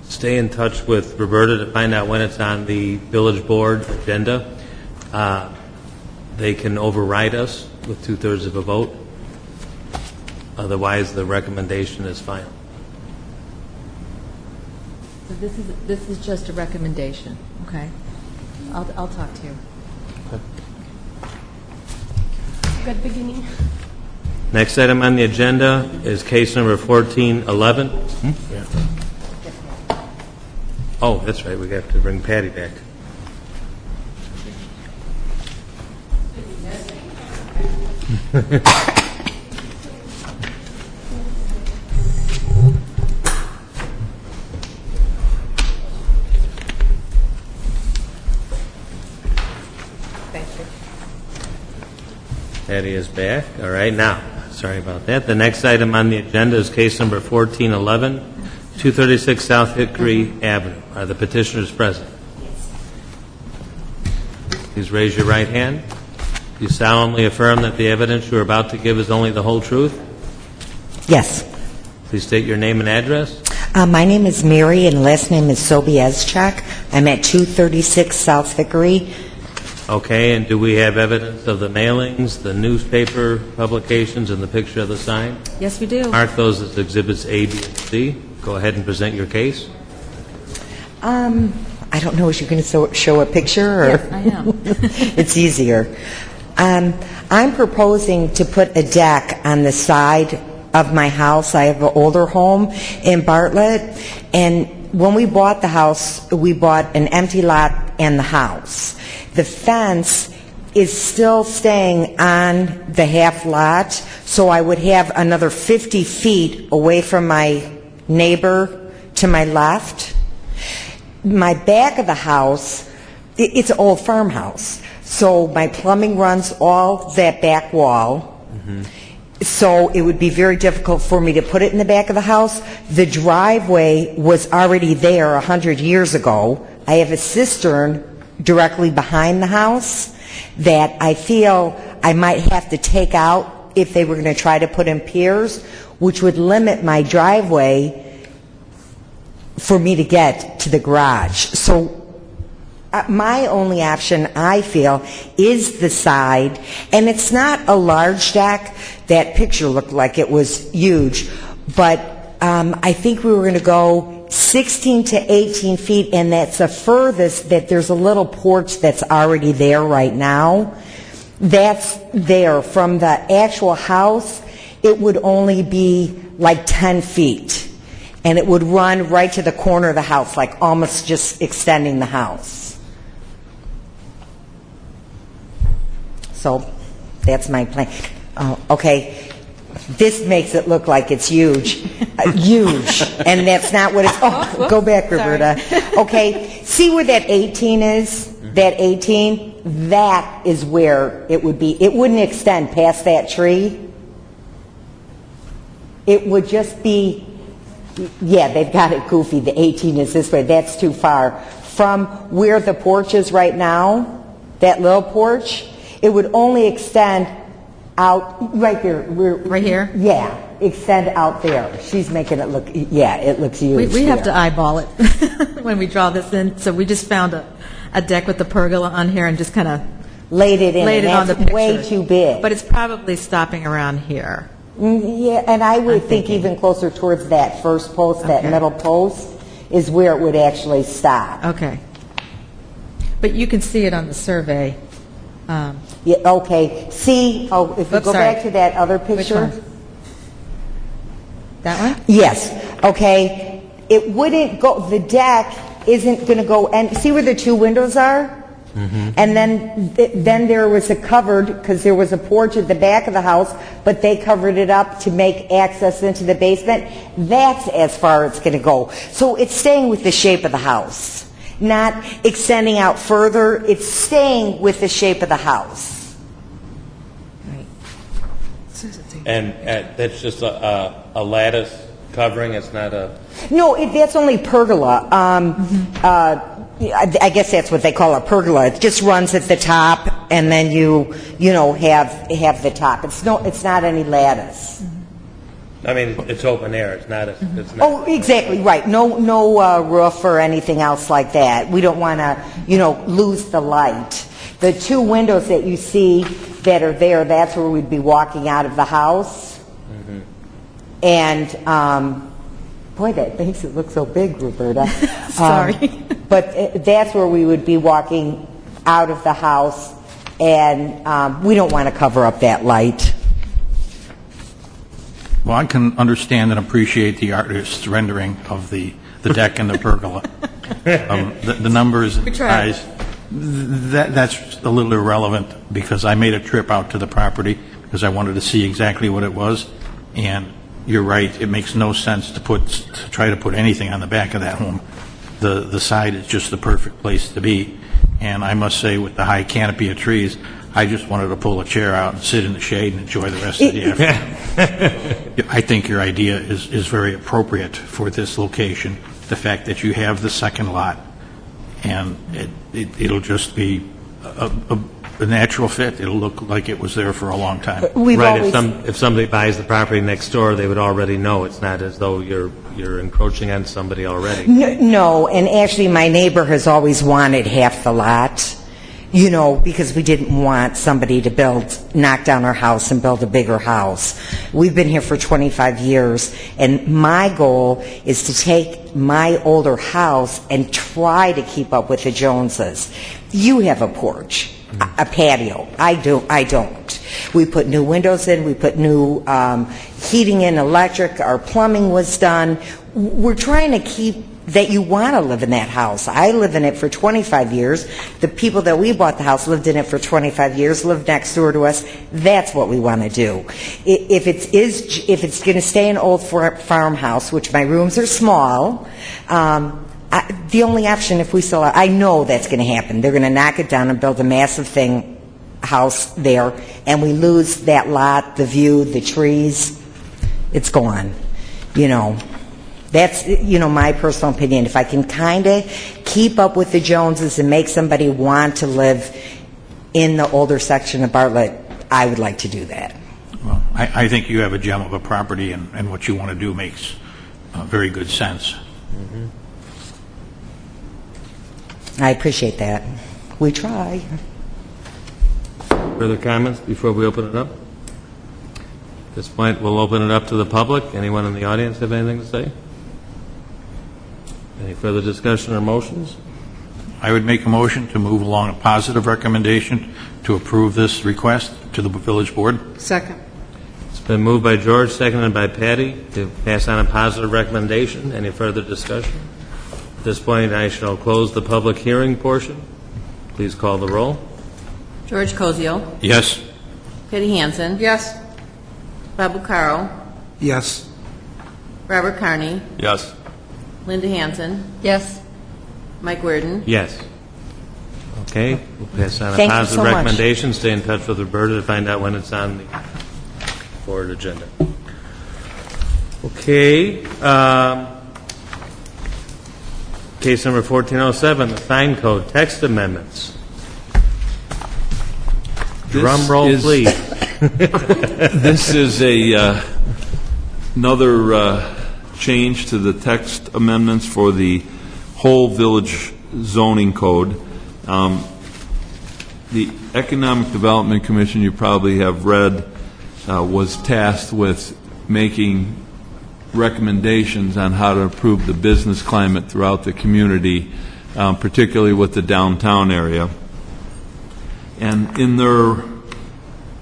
stay in touch with Roberta to find out when it's on the village board agenda. They can override us with 2/3 of a vote. Otherwise, the recommendation is final. So this is just a recommendation, okay? I'll talk to you. Good beginning. Next item on the agenda is case number 1411. Oh, that's right, we have to bring Patty back. Patty is back. All right, now, sorry about that. The next item on the agenda is case number 1411, 236 South Hickory Avenue. Are the petitioners present? Please raise your right hand. Do you solemnly affirm that the evidence you are about to give is only the whole truth? Yes. Please state your name and address. My name is Mary, and last name is Sobieszczak. I'm at 236 South Hickory. Okay, and do we have evidence of the mailings, the newspaper publications, and the picture of the sign? Yes, we do. Mark those as exhibits A, B, and C. Go ahead and present your case. I don't know if you're going to show a picture, or Yes, I am. it's easier. I'm proposing to put a deck on the side of my house. I have an older home in Bartlett, and when we bought the house, we bought an empty lot and the house. The fence is still staying on the half lot, so I would have another 50 feet away from my neighbor to my left. My back of the house, it's an old farmhouse, so my plumbing runs all that back wall. So it would be very difficult for me to put it in the back of the house. The driveway was already there 100 years ago. I have a cistern directly behind the house that I feel I might have to take out if they were going to try to put in piers, which would limit my driveway for me to get to the garage. So my only option, I feel, is the side, and it's not a large deck. That picture looked like it was huge, but I think we were going to go 16 to 18 feet, and that's the furthest that there's a little porch that's already there right now. That's there. From the actual house, it would only be like 10 feet, and it would run right to the corner of the house, like almost just extending the house. So that's my plan. Okay, this makes it look like it's huge. Huge. And that's not what it's... Oh, go back, Roberta. Okay, see where that 18 is? That 18? That is where it would be. It wouldn't extend past that tree. It would just be... Yeah, they've got it goofy. The 18 is this way. That's too far. From where the porch is right now, that little porch, it would only extend out right there. Right here? Yeah, extend out there. She's making it look, yeah, it looks huge. We have to eyeball it when we draw this in. So we just found a deck with the pergola on here and just kind of laid it in. Laid it on the That's picture. way too big. But it's probably stopping around here. Yeah, and I would think even closer towards that first post, that middle post, is where it would actually stop. Okay. But you can see it on the survey. Yeah, okay. See, if you go back to that other picture. Which one? That one? Yes. Okay. It wouldn't go, the deck isn't going to go, and see where the two windows are? And then there was a covered, because there was a porch at the back of the house, but they covered it up to make access into the basement. That's as far as it's going to go. So it's staying with the shape of the house, not extending out further. It's staying with the shape of the house. And that's just a lattice covering? It's not a... No, that's only pergola. I guess that's what they call a pergola. It just runs at the top, and then you have the top. It's not any lattice. I mean, it's open air. It's not. Oh, exactly right. No roof or anything else like that. We don't want to lose the light. The two windows that you see that are there, that's where we'd be walking out of the house. And boy, that makes it look so big, Roberta. Sorry. But that's where we would be walking out of the house, and we don't want to cover up that light. Well, I can understand and appreciate the artist's rendering of the deck and the pergola. The numbers and size, that's a little irrelevant, because I made a trip out to the property because I wanted to see exactly what it was, and you're right, it makes no sense to try to put anything on the back of that home. The side is just the perfect place to be, and I must say, with the high canopy of trees, I just wanted to pull a chair out and sit in the shade and enjoy the rest of the afternoon. I think your idea is very appropriate for this location, the fact that you have the second lot, and it'll just be a natural fit. It'll look like it was there for a long time. We've Right, always, if somebody buys the property next door, they would already know. It's not as though you're encroaching on somebody already. no, and actually my neighbor has always wanted half the lot, you know, because we didn't want somebody to knock down our house and build a bigger house. We've been here for 25 years, and my goal is to take my older house and try to keep up with the Joneses. You have a porch, a patio. I don't. We put new windows in, we put new heating in, electric, our plumbing was done. We're trying to keep that you want to live in that house. I live in it for 25 years. The people that we bought the house lived in it for 25 years, lived next door to us. That's what we want to do. If it's going to stay an old farmhouse, which my rooms are small, the only option if we sell it, I know that's going to happen. They're going to knock it down and build a massive house there, and we lose that lot, the view, the trees. It's gone, you know. That's, you know, my personal opinion. If I can kind of keep up with the Joneses and make somebody want to live in the older section of Bartlett, I would like to do that. Well, I think you have a gem of a property, and what you want to do makes very good sense. Mm-hmm. I appreciate that. We try. Further comments before we open it up? At this point, we'll open it up to the public. Anyone in the audience have anything to say? Any further discussion or motions? I would make a motion to move along a positive recommendation to approve this request to the village board. Second. It's been moved by George, seconded by Patty, to pass on a positive recommendation. Any further discussion? At this point, I shall close the public hearing portion. Please call the roll. George Cosio, Yes. Kitty Hansen, Yes. Babu Caro, Yes. Robert Carney, Yes. Linda Hansen, Yes. Mike Werden, Yes. Okay, we'll pass on a Thank you positive so much. recommendation. Stay in touch with Roberta to find out when it's on the board agenda. Okay, case number 1407, the fine code, text amendments. Drum roll, please. This is another change to the text amendments for the whole village zoning code. The Economic Development Commission, you probably have read, was tasked with making recommendations on how to improve the business climate throughout the community, particularly with the downtown area. And in their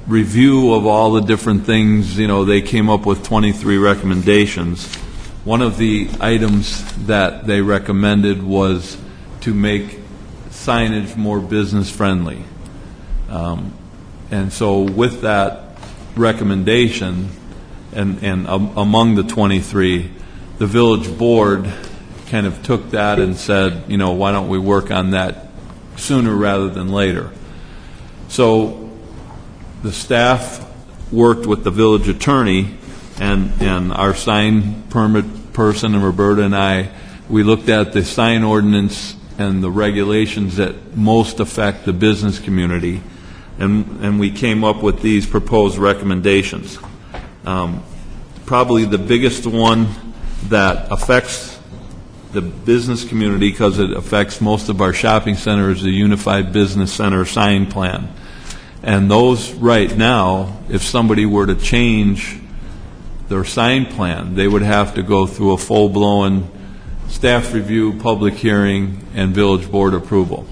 review of all the different things, you know, they came up with 23 recommendations. One of the items that they recommended was to make signage more business friendly. And so with that recommendation, and among the 23, the village board kind of took that and said, you know, why don't we work on that sooner rather than later? So the staff worked with the village attorney and our sign permit person, and Roberta and I, we looked at the sign ordinance and the regulations that most affect the business community, and we came up with these proposed recommendations. Probably the biggest one that affects the business community, because it affects most of our shopping centers, is the Unified Business Center sign plan. And those right now, if somebody were to change their sign plan, they would have to go through a full-blown staff review, public hearing, and village board approval.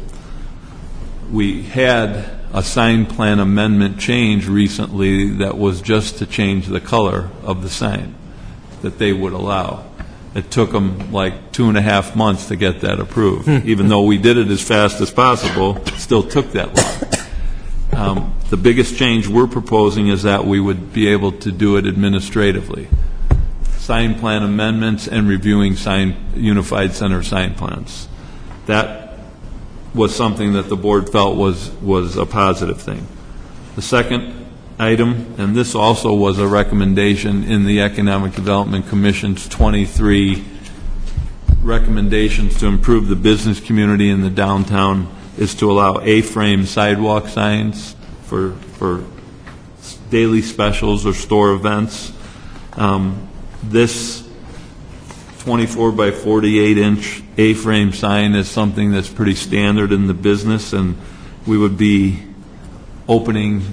We had a sign plan amendment change recently that was just to change the color of the sign that they would allow. It took them like 2.5 months to get that approved. Even though we did it as fast as possible, it still took that long. The biggest change we're proposing is that we would be able to do it administratively. Sign plan amendments and reviewing unified center sign plans. That was something that the board felt was a positive thing. The second item, and this also was a recommendation in the Economic Development Commission's 23 recommendations to improve the business community in the downtown is to allow A-frame sidewalk signs for daily specials or store events. This 24 by 48 inch A-frame sign is something that's pretty standard in the business, and we would be opening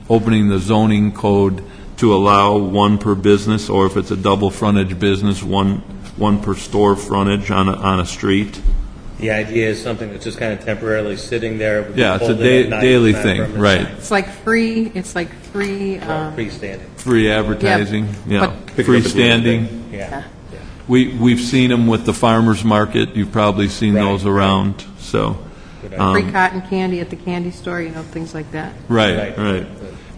opening the zoning code to allow one per business, or if it's a double frontage business, one per store frontage on a street. The idea is something that's just kind of temporarily sitting there. Yeah, it's a holding at night, daily not thing, permanent right. It's like free, freestanding. Free advertising, yeah. Pick it up at the end of the Freestanding. Yeah. We've seen them with the farmers market. You've probably seen those around, so. free cotton candy at the candy store, things like that. Right.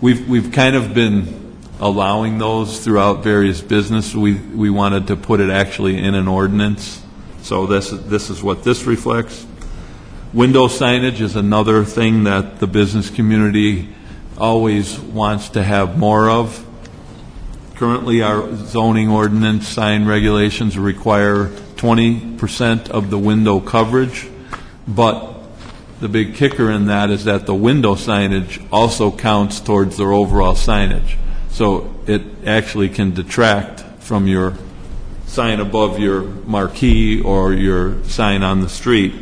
We've kind of been allowing those throughout various business. We wanted to put it actually in an ordinance, so this is what this reflects. Window signage is another thing that the business community always wants to have more of. Currently, our zoning ordinance sign regulations require 20% of the window coverage, but the big kicker in that is that the window signage also counts towards their overall signage. So it actually can detract from your sign above your marquee or your sign on the street.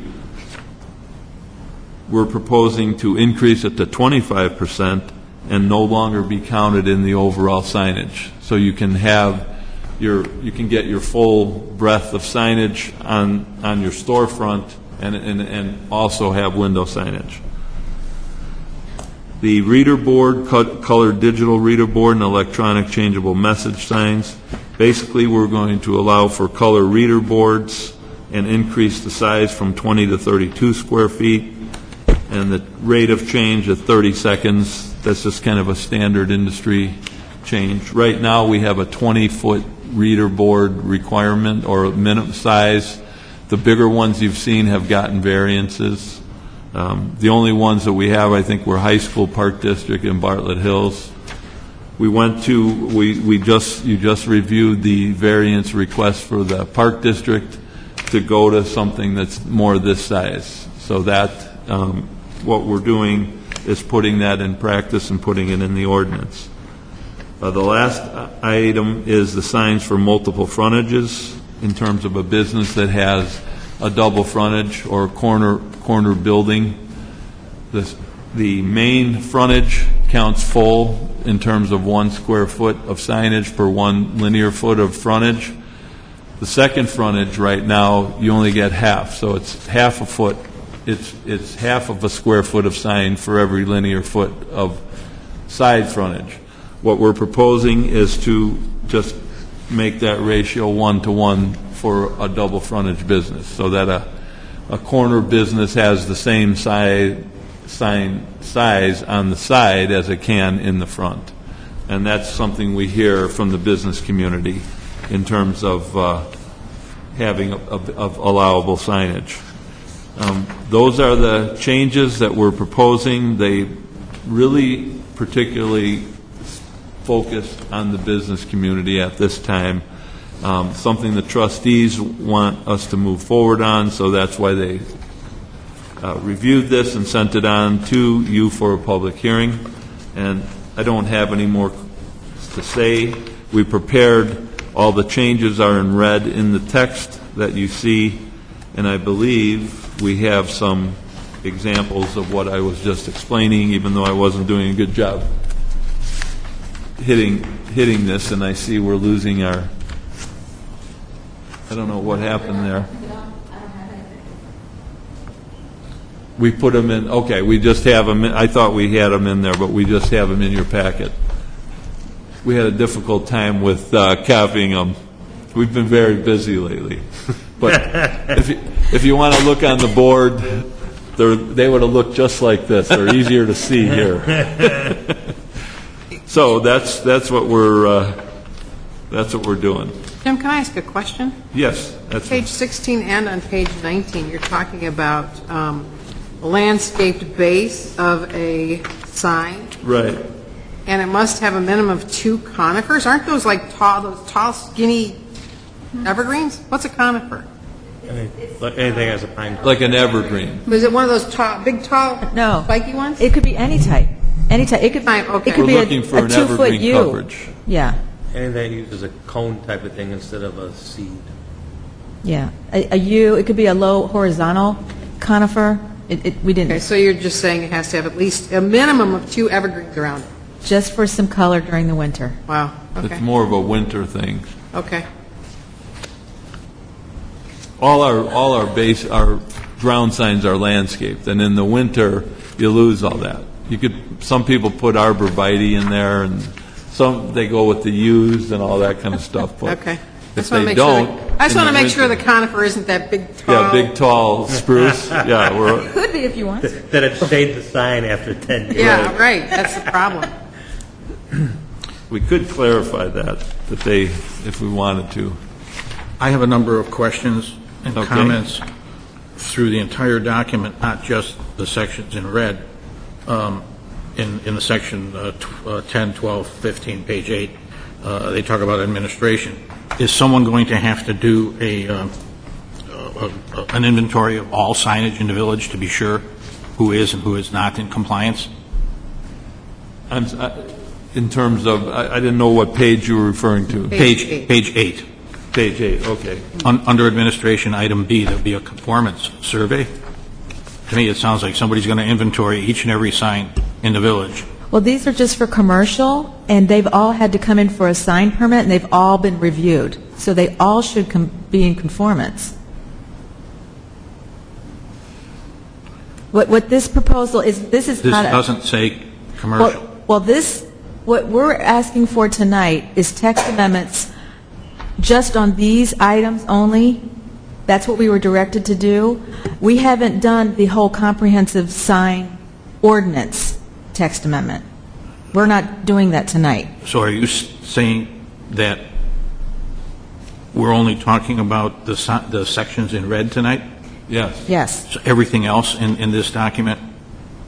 We're proposing to increase it to 25% and no longer be counted in the overall signage. So you can get your full breadth of signage on your storefront and also have window signage. The reader board, colored digital reader board, and electronic changeable message signs. Basically, we're going to allow for color reader boards and increase the size from 20 to 32 square feet, and the rate of change at 30 seconds. That's just kind of a standard industry change. Right now, we have a 20-foot reader board requirement or minimum size. The bigger ones you've seen have gotten variances. The only ones that we have, I think, were High School Park District and Bartlett Hills. You just reviewed the variance request for the Park District to go to something that's more this size. So that, what we're doing is putting that in practice and putting it in the ordinance. The last item is the signs for multiple frontages in terms of a business that has a double frontage or corner building. The main frontage counts full in terms of 1 square foot of signage per 1 linear foot of frontage. The second frontage right now, you only get half, so it's half a foot. It's half of a square foot of sign for every linear foot of side frontage. What we're proposing is to just make that ratio 1-to-1 for a double frontage business, so that a corner business has the same size on the side as it can in the front. And that's something we hear from the business community in terms of having of allowable signage. Those are the changes that we're proposing. They really particularly focused on the business community at this time. Something the trustees want us to move forward on, so that's why they reviewed this and sent it on to you for a public hearing. And I don't have any more to say. We prepared, all the changes are in red in the text that you see, and I believe we have some examples of what I was just explaining, even though I wasn't doing a good job hitting this, and I see we're losing our, I don't know what happened there. We put them in, okay, we just have them in, I thought we had them in there, but we just have them in your packet. We had a difficult time with copying them. We've been very busy lately. But if you want to look on the board, they would have looked just like this. They're easier to see here. So that's what we're doing. Jim, can I ask a question? Yes. Page 16 and on page 19, you're talking about a landscaped base of a sign. Right. And it must have a minimum of 2 conifers. Aren't those like those tall, skinny evergreens? What's a conifer? Anything has a pine. Like an evergreen. Was it one of those tall, big, tall, No. spiky ones? It could be any type. Any type. It could, Fine, okay. it could We're be looking for a an 2-foot evergreen U. coverage. Yeah, Anything that uses a cone type of thing instead of a seed. yeah. A U, it could be a low horizontal conifer. We didn't, Okay, so you're just saying it has to have at least a minimum of 2 evergreens around it? just for some color during the winter. Wow, okay. It's more of a winter thing. Okay. All our ground signs are landscaped, and in the winter, you lose all that. Some people put arborvitae in there, and some, they go with the yews and all that kind of stuff, but Okay. if they don't... I just want to in make sure the winter- conifer isn't that big, tall. Yeah, big, tall spruce, yeah, we're... Could be if you want. That it stayed the sign after 10 years. Yeah, right, that's the problem. We could clarify that they, if we wanted to. I have a number of questions and Okay. comments through the entire document, not just the sections in red. In the section 10, 12, 15, page 8, they talk about administration. Is someone going to have to do an inventory of all signage in the village to be sure who is and who is not in compliance? In terms of, I didn't know what page you were referring to. Page 8. Page 8, okay. Under administration, item B, there'll be a conformance survey. To me, it sounds like somebody's going to inventory each and every sign in the village. Well, these are just for commercial, and they've all had to come in for a sign permit, and they've all been reviewed. So they all should be in conformance. What this proposal is, this is This not a... doesn't say commercial. Well, what we're asking for tonight is text amendments just on these items only. That's what we were directed to do. We haven't done the whole comprehensive sign ordinance text amendment. We're not doing that tonight. So are you saying that we're only talking about the sections in red tonight? Yes. Yes. So everything else in this document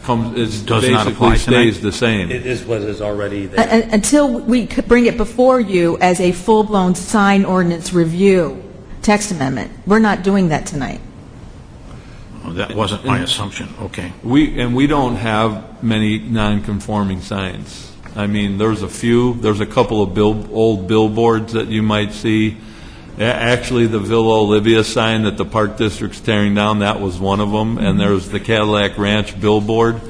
does not apply basically tonight? stays the same. It is what is already there. Until we could bring it before you as a full-blown sign ordinance review text amendment. We're not doing that tonight. Oh, that wasn't my assumption. Okay. We don't have many non-conforming signs. I mean, there's a couple of old billboards that you might see. Actually, the Villa Olivia sign that the Park District's tearing down, that was one of them. And there's the Cadillac Ranch billboard.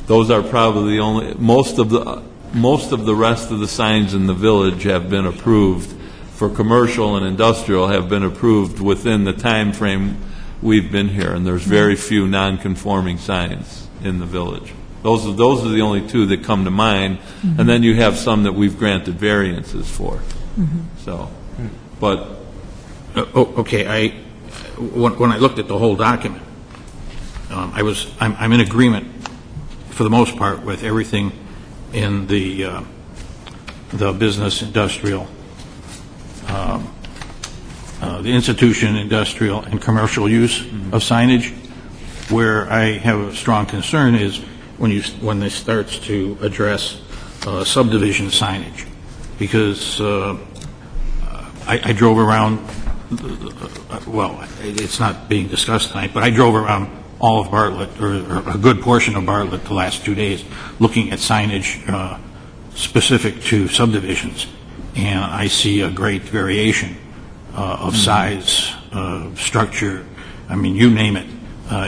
Those are probably the only, most of the rest of the signs in the village have been approved for commercial and industrial, have been approved within the time frame we've been here, and there's very few non-conforming signs in the village. Those are the only two that come to mind, and then you have some that we've granted variances for. So, but Okay. When I looked at the whole document, I'm in agreement for the most part with everything in the business industrial, the institution, industrial, and commercial use of signage. Where I have a strong concern is when this starts to address subdivision signage, because I drove around. Well, it's not being discussed tonight, but I drove around all of Bartlett, or a good portion of Bartlett, the last 2 days, looking at signage specific to subdivisions, and I see a great variation of size, structure. I mean, you name it.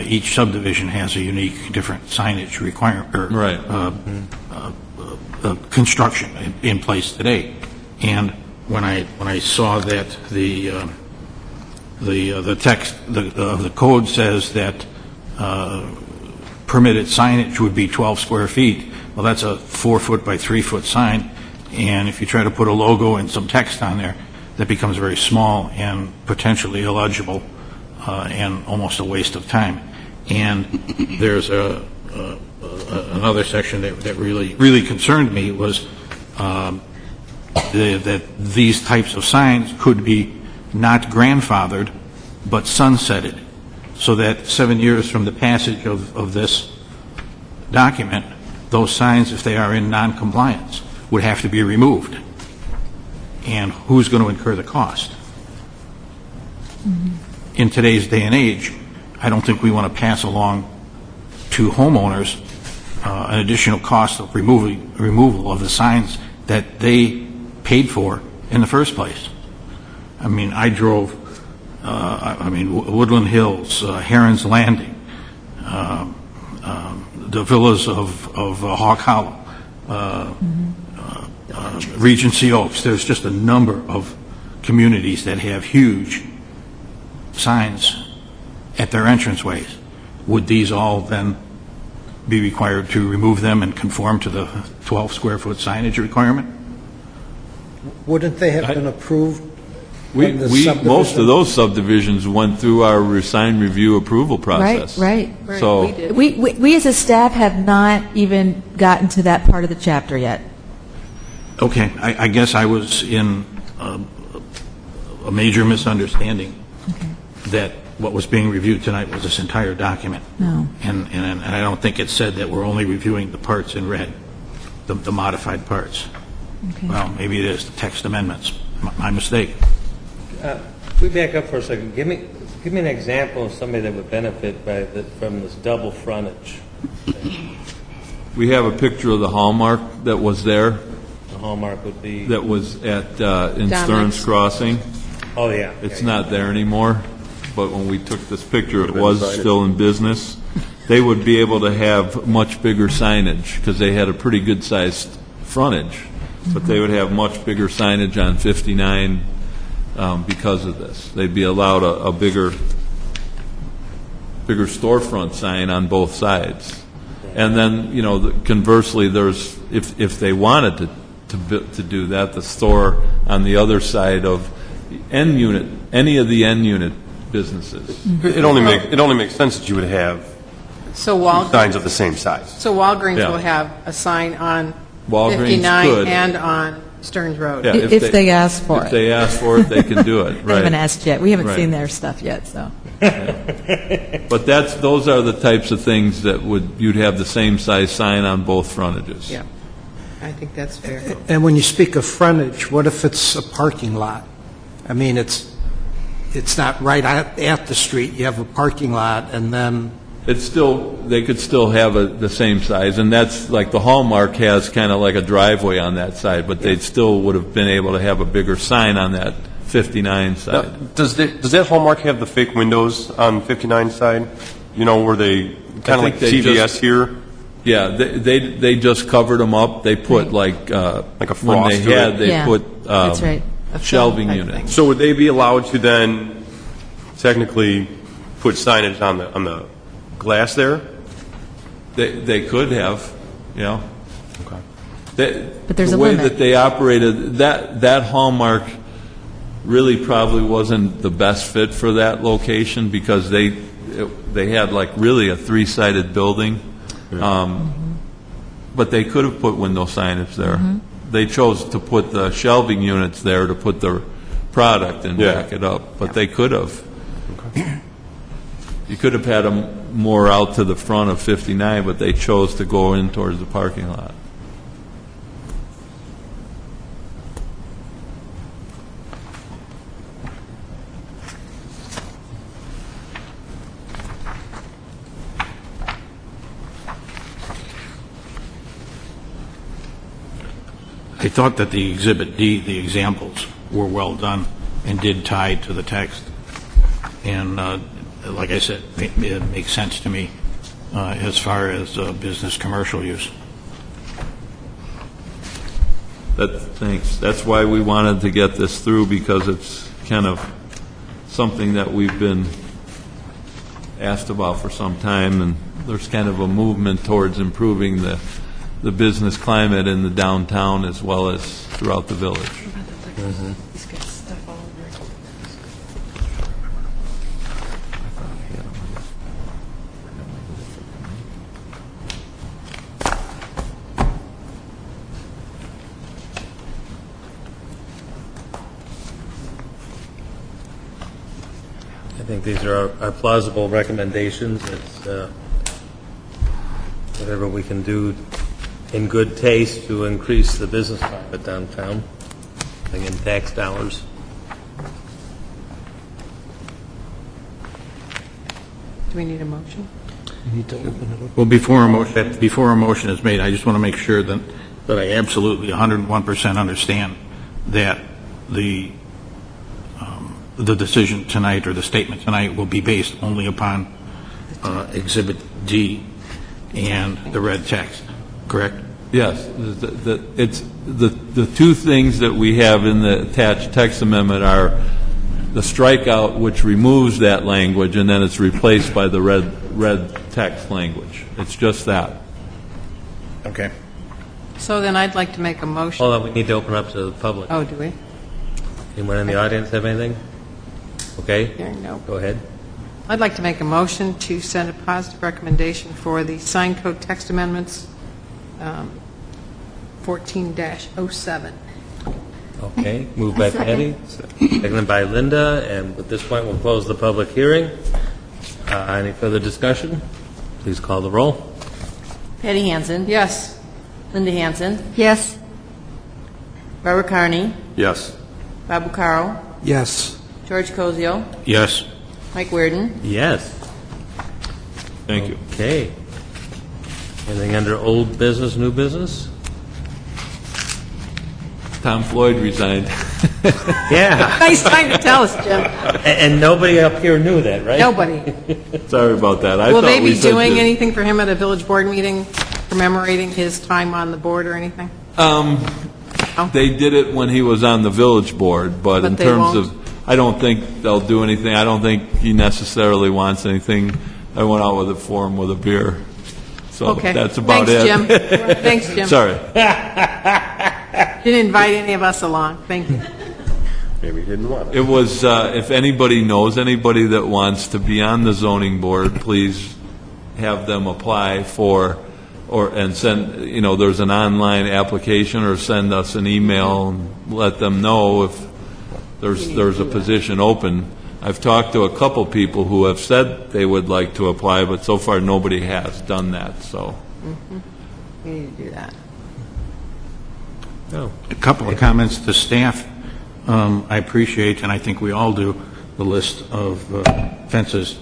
Each subdivision has a unique, different signage requirement, or construction in place today. And when I saw that the text of the code says that permitted signage would be 12 square feet, well, that's a 4-foot by 3-foot sign, and if you try to put a logo and some text on there, that becomes very small and potentially illegible and almost a waste of time. And there's another section that really concerned me was that these types of signs could be not grandfathered, but sunsetted, so that 7 years from the passage of this document, those signs, if they are in non-compliance, would have to be removed. And who's going to incur the cost? in today's day and age, I don't think we want to pass along to homeowners an additional cost of removal of the signs that they paid for in the first place. I mean, I drove, Woodland Hills, Heron's Landing, the villas of Hawk Hollow, Regency Oaks. There's just a number of communities that have huge signs at their entranceways. Would these all then be required to remove them and conform to the 12 square foot signage requirement? Wouldn't they have been approved? Most of those subdivisions went through our sign review approval process. Right. So We as a staff have not even gotten to that part of the chapter yet. Okay, I guess I was in a major misunderstanding that what was being reviewed tonight was this entire document. No. And I don't think it said that we're only reviewing the parts in red, the modified parts. Okay. Well, maybe it is the text amendments. My mistake. We back up for a second. Give me an example of somebody that would benefit from this double frontage. we have a picture of the hallmark that was there. The hallmark would be? That was at in Stearns Crossing. Oh, yeah. It's not there anymore, but when we took this picture, it was still in business. They would be able to have much bigger signage because they had a pretty good-sized frontage, but they would have much bigger signage on 59 because of this. They'd be allowed a bigger storefront sign on both sides. And then, you know, conversely, there's if they wanted to do that, the store on the other side of end unit, any of the end unit businesses. It only makes sense that you would have signs of the same size. So Walgreens Yeah. will have a sign on Walgreens 59 could. and on Stearns Road. Yeah, If they ask for it. If they ask for it, they can do it. They Right. haven't asked yet. We haven't Right. seen their stuff yet, so. But those are the types of things that you'd have the same size sign on both frontages. Yeah, I think that's fair. And when you speak of frontage, what if it's a parking lot? I mean, it's not right at the street. You have a parking lot, and then... They could still have the same size, and that's like the Hallmark has kind of like a driveway on that side, but they still would have been able to have a bigger sign on that 59 side. Now, does that Hallmark have the fake windows on 59 side? You know, where they kind of like CVS here? Yeah, they just covered them up. They put like a when frost to it. they Yeah, put that's right. shelving type units. So would they be allowed to then technically put signage on the glass there? They could have, you know. Okay. But there's the a way limit. that they operated, that Hallmark really probably wasn't the best fit for that location because they had like really a three-sided building. But they could have put window signage there. They chose to put the shelving units there to put the product and back it up, but they could have. Okay. You could have had them more out to the front of 59, but they chose to go in towards the parking lot. I thought that the Exhibit D, the examples, were well done and did tie to the text. And like I said, it makes sense to me as far as business commercial use. Thanks. That's why we wanted to get this through, because it's kind of something that we've been asked about for some time, and there's kind of a movement towards improving the business climate in the downtown as well as throughout the village. He's got stuff all over. I think these are our plausible recommendations. It's whatever we can do in good taste to increase the business climate downtown, bring in tax dollars. Do we need a motion? Well, before a motion is made, I just want to make sure that I absolutely 101% understand that the decision tonight or the statement tonight will be based only upon Exhibit D and the red text, correct? Yes. It's the two things that we have in the attached text amendment are the strikeout, which removes that language, and then it's replaced by the red text language. It's just that. Okay. So then I'd like to make a motion. Hold on, we need to open up to the public. Oh, do we? Anyone in the audience have anything? Okay. Hearing no. Go ahead. I'd like to make a motion to send a positive recommendation for the sign code text amendments 14-07. Okay, moved by Patty, seconded by Linda, and at this point, we'll close the public hearing. Any further discussion? Please call the roll. Patty Hansen. Yes. Linda Hansen. Yes. Robert Carney. Yes. Babu Caro. Yes. George Cosio. Yes. Mike Werden. Yes. Thank you. Okay. Anything under old business, new business? Tom Floyd resigned. Yeah. Nice time to tell us, Jim. And nobody up here knew that, right? Nobody. Sorry about that. Will they be doing anything for him at a village board meeting, commemorating his time on the board or anything? They did it when he was on the village board, but in they terms won't? of, I don't think they'll do anything. I don't think he necessarily wants anything. I went out with it for him with a beer. So Okay. that's about Thanks, it. Jim. Thanks, Jim. Sorry. Didn't invite any of us along. Thank you. Maybe he didn't want it. It was, if anybody knows anybody that wants to be on the zoning board, please have them apply for, and send, there's an online application, or send us an email and let them know if there's a position open. I've talked to a couple people who have said they would like to apply, but so far nobody has done that, so. We need to do that. Oh. A couple of comments to staff. I appreciate, and I think we all do, the list of fences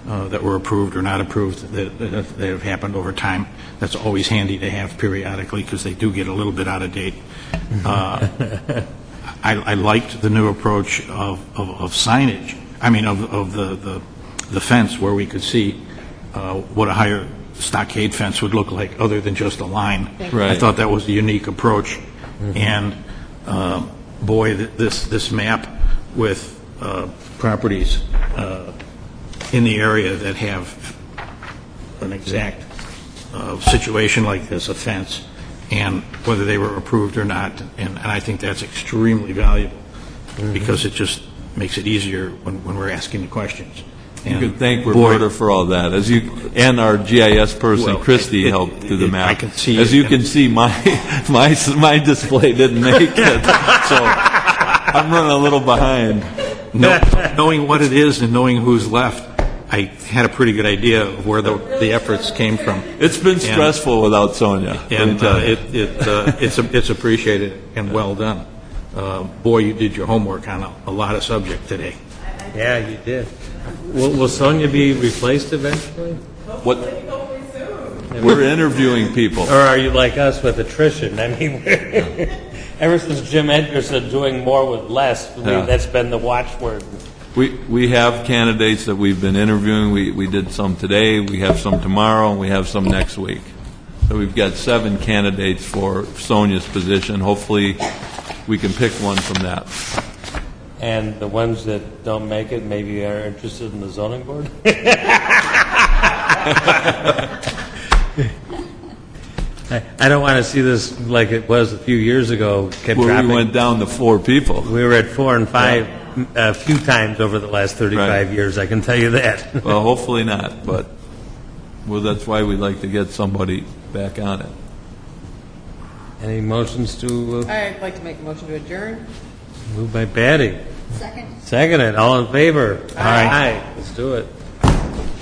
that were approved or not approved that have happened over time. That's always handy to have periodically because they do get a little bit out of date. I liked the new approach of signage. I mean, of the fence, where we could see what a higher stockade fence would look like other than just a line. Right. I thought that was a unique approach. And boy, this map with properties in the area that have an exact situation like this, a fence, and whether they were approved or not, and I think that's extremely valuable because it just makes it easier when we're asking the questions. You can thank Roberta for all that. And our GIS person, Christy, helped do the map. I can see As you can see, my display didn't make it, so I'm running a little behind. Knowing what it is and knowing who's left, I had a pretty good idea of where the efforts came from. It's been stressful without Sonia. And it's appreciated and well done. Boy, you did your homework on a lot of subject today. Yeah, you did. Will Sonia be replaced eventually? What? We're interviewing people. Or are you like us with attrition? I mean, ever since Jim Edgar said doing more with less, that's been the watchword. We have candidates that we've been interviewing. We did some today, we have some tomorrow, and we have some next week. So we've got 7 candidates for Sonia's position. Hopefully, we can pick one from that. And the ones that don't make it maybe are interested in the zoning board? I don't want to see this like it was a few years ago. Where we went down to 4 people. We were at 4 and 5 a few times over the last 35 years, I can tell you that. Well, hopefully not, but that's why we'd like to get somebody back on it. Any motions to... I'd like to make a motion to adjourn. Moved by Patty. Second. Seconded. All in favor? Aye. Aye. Let's do it.